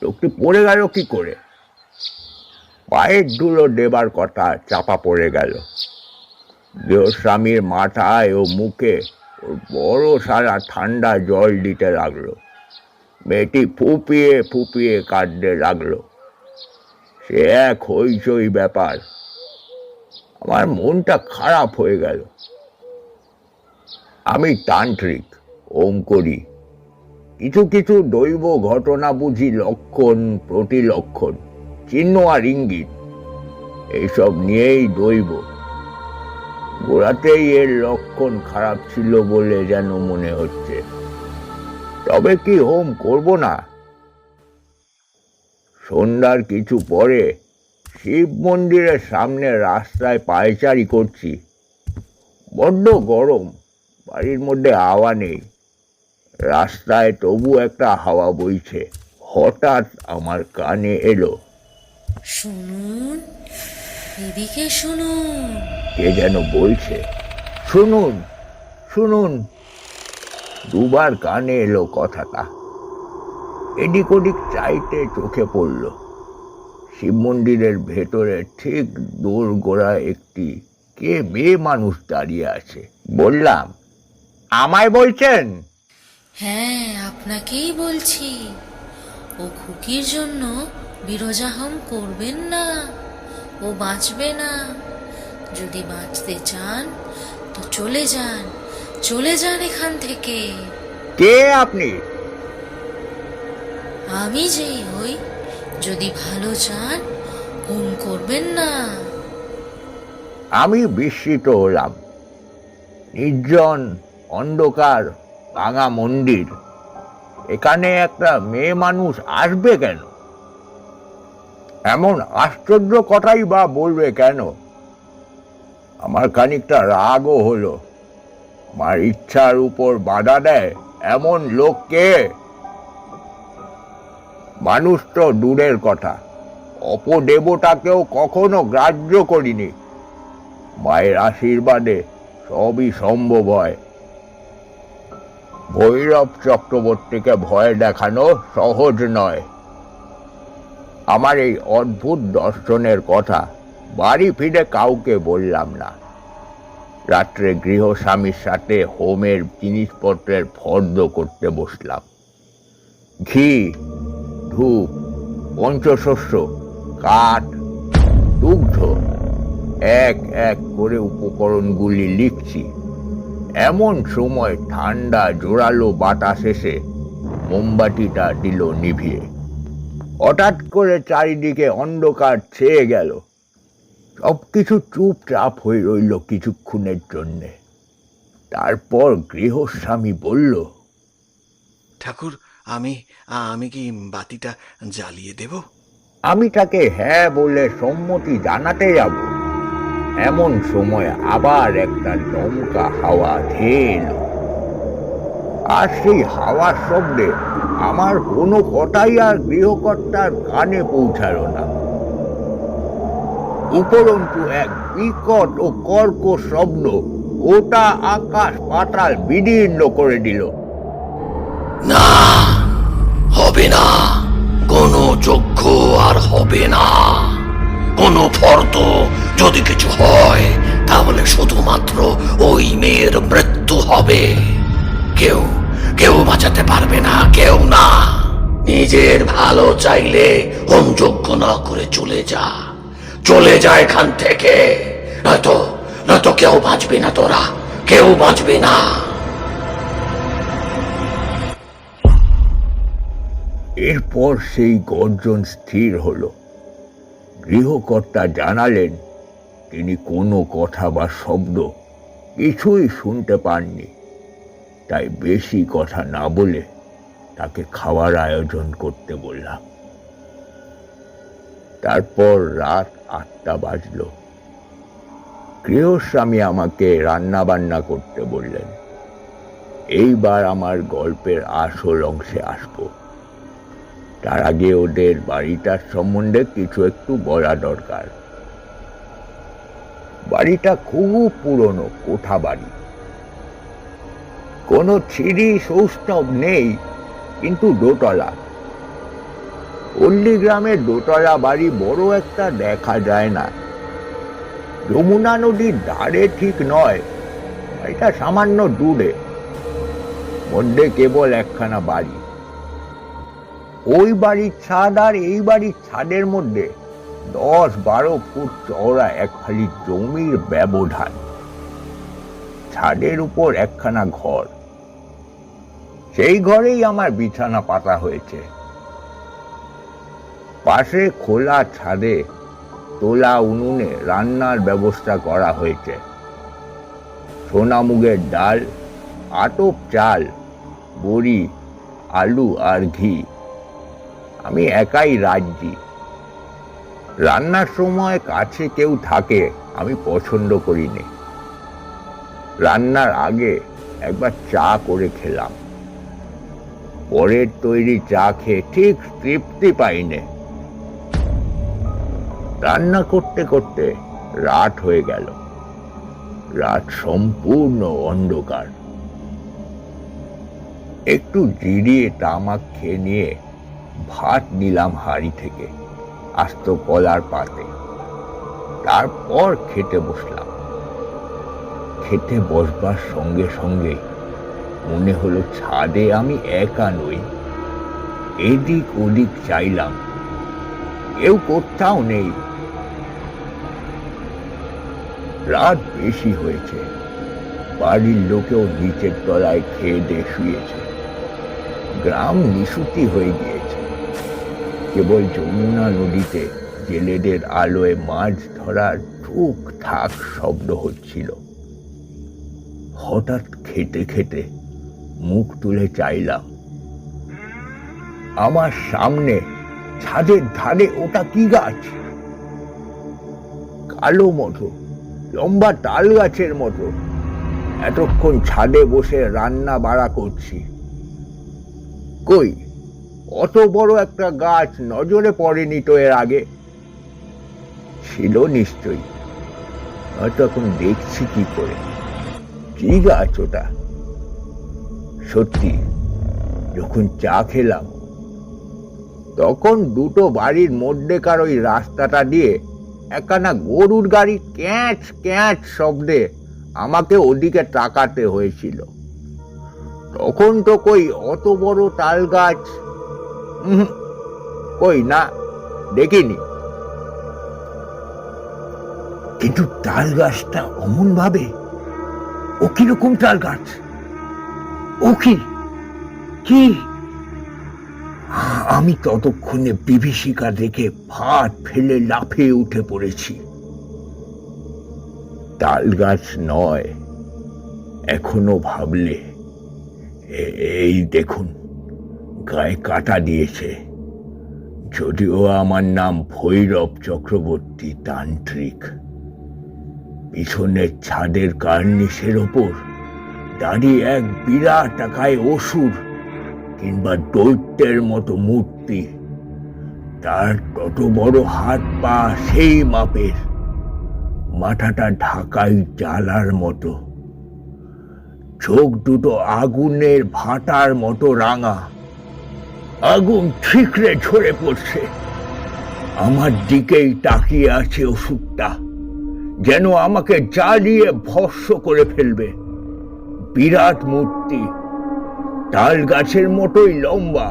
লোকটি পড়ে গেল কি করে? পায়ের ধুলো দেবার কথা চাপা পড়ে গেল। গৃহস্বামীর মাথায় ও মুখে ওর বড় সারা ঠান্ডা জল দিতে লাগলো। মেয়েটি ফুপিয়ে ফুপিয়ে কাঁদতে লাগলো। সে এক হইচই ব্যাপার। আমার মনটা খারাপ হয়ে গেল। আমি তান্ত্রিক, ওম করি। কিছু কিছু দৈব ঘটনা বুঝি লক্ষণ, প্রতিলক্ষণ, চিহ্ন আর ইঙ্গিত, এইসব নিয়েই দৈব। গোড়াতেই এর লক্ষণ খারাপ ছিল বলে যেন মনে হচ্ছে। তবে কি হোম করব না? সন্ধ্যার কিছু পরে শিব মন্দিরের সামনে রাস্তায় পায়চারি করছি। বড্ড গরম, বাড়ির মধ্যে হাওয়া নেই। রাস্তায় তবু একটা হাওয়া বইছে। হঠাৎ আমার কানে এলো, শুনুন, এদিকে শুনুন। কে যেন বলছে, শুনুন শুনুন। দুবার কানে এলো কথাটা। এদিক ওদিক চাইতে চোখে পড়ল। শিব মন্দিরের ভেতরে ঠিক দোরগোড়ায় একটি কে মেয়ে মানুষ দাঁড়িয়ে আছে। বললাম, আমায় বলছেন? হ্যাঁ, আপনাকেই বলছি। ও খুকির জন্য বিরজাহম করবেন না, ও বাঁচবে না। যদি বাঁচতে চান তো চলে যান, চলে যান এখান থেকে। কে আপনি? আমি যেই হই, যদি ভালো চান হোম করবেন না। আমি বিস্মিত হলাম। নির্জন, অন্ধকার, ভাঙা মন্দির, এখানে একটা মেয়ে মানুষ আসবে কেন? এমন আশ্চর্য কথাই বা বলবে কেন? আমার খানিকটা রাগও হলো। আমার ইচ্ছার উপর বাধা দেয় এমন লোককে। মানুষ তো দূরের কথা, অপদেবতাকেও কখনো গ্রাহ্য করিনি। মায়ের আশীর্বাদে সবই সম্ভব হয়। ভৈরব চক্রবর্তীকে ভয় দেখানো সহজ নয়। আমার এই অদ্ভুত দর্শনের কথা বাড়ি ফিরে কাউকে বললাম না। রাত্রে গৃহস্বামীর সাথে হোমের জিনিসপত্রের ফর্দ করতে বসলাম। ঘি, ধূপ, পঞ্চশস্য, কাঠ, দুগ্ধ, এক এক করে উপকরণগুলি লিখছি। এমন সময় ঠান্ডা জোরালো বাতাস এসে মোমবাতিটা দিল নিভিয়ে। হঠাৎ করে চারিদিকে অন্ধকার ছেয়ে গেল। সবকিছু চুপচাপ হয়ে রইল কিছুক্ষণের জন্যে। তারপর গৃহস্বামী বলল, ঠাকুর, আমি আমি কি বাতিটা জ্বালিয়ে দেব? আমি তাকে হ্যাঁ বলে সম্মতি জানাতে যাব। এমন সময় আবার একটা দমকা হাওয়া ধেয়ে এলো। আর সেই হাওয়ার শব্দে আমার কোনো কথাই আর গৃহকর্তার কানে পৌঁছালো না। উপরন্তু এক বিকট ও কর্কশ শব্দ গোটা আকাশ পাতাল বিদীর্ণ করে দিল। না, হবে না, কোনো যজ্ঞ আর হবে না। কোনো ফর্দ যদি কিছু হয় তাহলে শুধুমাত্র ওই মেয়ের মৃত্যু হবে। কেউ কেউ বাঁচাতে পারবে না, কেউ না। নিজের ভালো চাইলে হোম যজ্ঞ না করে চলে যা এখান থেকে, নয়তো কেউ বাঁচবে না, তোরা কেউ বাঁচবে না। এরপর সেই গর্জন স্থির হলো। গৃহকর্তা জানালেন তিনি কোনো কথা বা শব্দ কিছুই শুনতে পাননি, তাই বেশি কথা না বলে তাকে খাওয়ার আয়োজন করতে বললাম। তারপর রাত 8টা বাজল। গৃহস্বামী আমাকে রান্না বান্না করতে বললেন। এইবার আমার গল্পের আসল অংশে আসবো। তার আগে ওদের বাড়িটার সম্বন্ধে কিছু একটু বলা দরকার। বাড়িটা খুব পুরনো কোঠা বাড়ি। কোনো সিঁড়ি সৌষ্ঠব নেই, কিন্তু দোতলা। পল্লী গ্রামের দোতলা বাড়ি বড় একটা দেখা যায় না। যমুনা নদীর ধারে ঠিক নয়, এটা সামান্য দূরে। মধ্যে কেবল একখানা বাড়ি। ওই বাড়ির ছাদ আর এই বাড়ির ছাদের মধ্যে 10-12 ফুট চওড়া একখানি জমির ব্যবধান। ছাদের উপর একখানা ঘর। সেই ঘরেই আমার বিছানা পাতা হয়েছে। পাশে খোলা ছাদে তোলা উনুনে রান্নার ব্যবস্থা করা হয়েছে। সোনা মুগের ডাল, আটক চাল, বড়ি, আলু আর ঘি। আমি একাই রাজ্যি। রান্নার সময় কাছে কেউ থাকে আমি পছন্দ করি না। রান্নার আগে একবার চা করে খেলাম। পরের তৈরি চা খেয়ে ঠিক তৃপ্তি পাইনি। রান্না করতে করতে রাত হয়ে গেল। রাত সম্পূর্ণ অন্ধকার। একটু জিরিয়ে তামাক খেয়ে নিয়ে ভাত নিলাম হাঁড়ি থেকে আস্ত কলার পাতে। তারপর খেতে বসলাম। খেতে বসবার সঙ্গে সঙ্গে মনে হলো ছাদে আমি একা নই। এদিক ওদিক চাইলাম, কেউ কোথাও নেই। রাত বেশি হয়েছে। বাড়ির লোকেও নিচের তলায় খেয়ে দিয়ে শুয়েছে। গ্রাম নিশুতি হয়ে গিয়েছে। কেবল যমুনা নদীতে জেলেদের আলোয় মাছ ধরার ঠুক ঠাক শব্দ হচ্ছিল। হঠাৎ খেতে খেতে মুখ তুলে চাইলাম। আমার সামনে ছাদের ধারে ওটা কি গাছ? কালো মতো, লম্বা তাল গাছের মতো। এতক্ষণ ছাদে বসে রান্না বাড়া করছি। কই, অত বড় একটা গাছ নজরে পড়েনি তো এর আগে। ছিল নিশ্চয়ই, হয়তো এখন দেখছি কি করে। কি গাছ ওটা? সত্যি, যখন চা খেলাম তখন দুটো বাড়ির মধ্যেকার ওই রাস্তাটা দিয়ে একখানা গরুর গাড়ি ক্যাঁচ ক্যাঁচ শব্দে আমাকে ওদিকে তাকাতে হয়েছিল। তখন তো কই অত বড় তাল গাছ, কই না, দেখিনি। কিন্তু তাল গাছটা অমন ভাবে, ও কিরকম তাল গাছ? ও কি কি? আমি ততক্ষণে বিভীষিকা দেখে ভাত ফেলে লাফিয়ে উঠে পড়েছি। তাল গাছ নয়, এখনো ভাবলে এই দেখুন, গায়ে কাটা দিয়েছে। যদিও আমার নাম ভৈরব চক্রবর্তী তান্ত্রিক। পিছনের ছাদের কার্নিশের ওপর তারই এক বিরাট আকায় অসুর কিংবা দৈত্যের মতো মূর্তি, তার তত বড় হাত পা সেই মাপের, মাথাটা ঢাকাই জ্বালার মতো, চোখ দুটো আগুনের ভাটার মতো রাঙা, আগুন ঠিকরে ঝরে পড়ছে। আমার দিকেই তাকিয়ে আছে অসুরটা, যেন আমাকে জ্বালিয়ে ভস্ম করে ফেলবে। বিরাট মূর্তি, তাল গাছের মতোই লম্বা,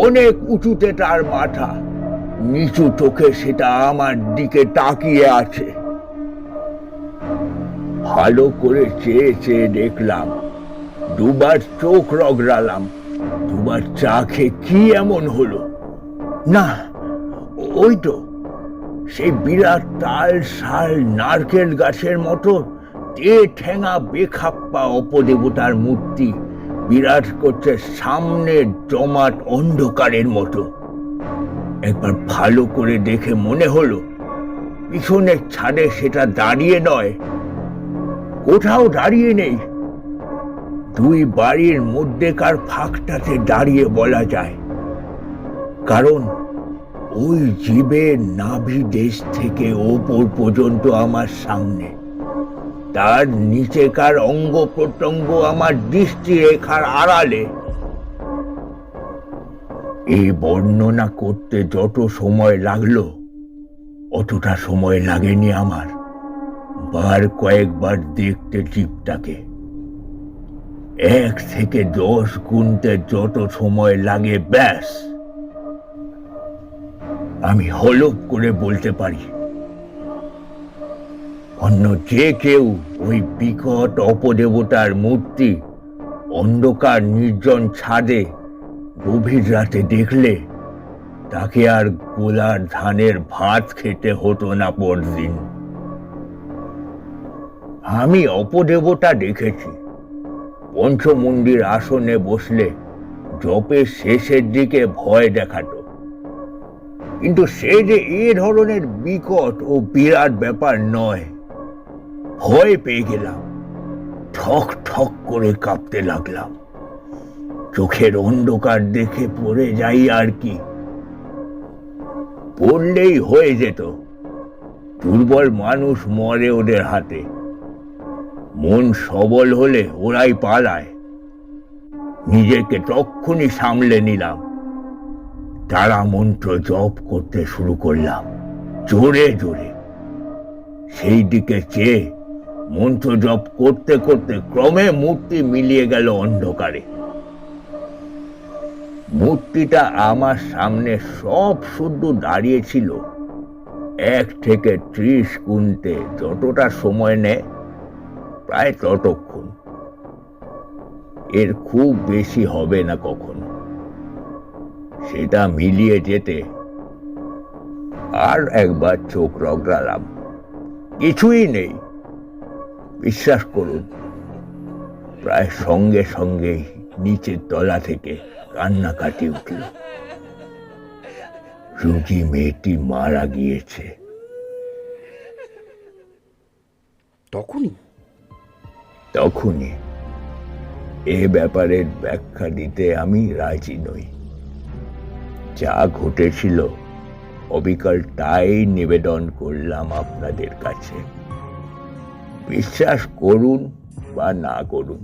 অনেক উঁচুতে তার মাথা, নিচু চোখে সেটা আমার দিকে তাকিয়ে আছে। ভালো করে চেয়ে চেয়ে দেখলাম, দুবার চোখ রগড়ালাম, দুবার চা খেয়ে কি এমন হলো, না ওই তো সেই বিরাট তাল শাল নারকেল গাছের মতো ঠেঙা বেখাপ্পা অপদেবতার মূর্তি বিরাট করছে সামনে জমাট অন্ধকারের মতো। একবার ভালো করে দেখে মনে হলো পিছনের ছাদে সেটা দাঁড়িয়ে নয়, কোথাও দাঁড়িয়ে নেই, দুই বাড়ির মধ্যেকার ফাঁকটাতে দাঁড়িয়ে বলা যায়। কারণ ওই জীবের নাভি দেশ থেকে ওপর পর্যন্ত আমার সামনে, তার নিচেকার অঙ্গ প্রত্যঙ্গ আমার দৃষ্টি রেখার আড়ালে। এই বর্ণনা করতে যত সময় লাগলো অতটা সময় লাগেনি আমার বার কয়েকবার দেখতে জীবটাকে। 1 থেকে 10 গুনতে যত সময় লাগে, ব্যাস আমি হলপ করে বলতে পারি অন্য যে কেউ ওই বিকট অপদেবতার মূর্তি অন্ধকার নির্জন ছাদে গভীর রাতে দেখলে তাকে আর গোলার ধানের ভাত খেতে হতো না পরদিন। আমি অপদেবতা দেখেছি পঞ্চমুণ্ডির আসনে বসলে জপের শেষের দিকে ভয় দেখাতো, কিন্তু সে যে এ ধরনের বিকট ও বিরাট ব্যাপার নয়। ভয় পেয়ে গেলাম, ঠক ঠক করে কাঁপতে লাগলাম, চোখের অন্ধকার দেখে পড়ে যাই আর কি। পড়লেই হয়ে যেত, দুর্বল মানুষ মরে ওদের হাতে, মন সবল হলে ওরাই পালায়। নিজেকে তক্ষুনি সামলে নিলাম, তারা মন্ত্র জপ করতে শুরু করলাম জোরে জোরে। সেই দিকে চেয়ে মন্ত্র জপ করতে করতে ক্রমে মূর্তি মিলিয়ে গেল অন্ধকারে। মূর্তিটা আমার সামনে সব শুদ্ধ দাঁড়িয়ে ছিল। 1 থেকে 30 গুনতে যতটা সময় নেয় প্রায় ততক্ষণ, এর খুব বেশি হবে না কখনো। সেটা মিলিয়ে যেতে আর একবার চোখ রগড়ালাম, কিছুই নেই। বিশ্বাস করুন, প্রায় সঙ্গে সঙ্গেই নিচের তলা থেকে কান্নাকাটি উঠল। রুজি মেয়েটি মারা গিয়েছে। তখনই এ ব্যাপারের ব্যাখ্যা দিতে আমি রাজি নই। যা ঘটেছিল অবিকল তাই নিবেদন করলাম আপনাদের কাছে। বিশ্বাস করুন বা না করুন,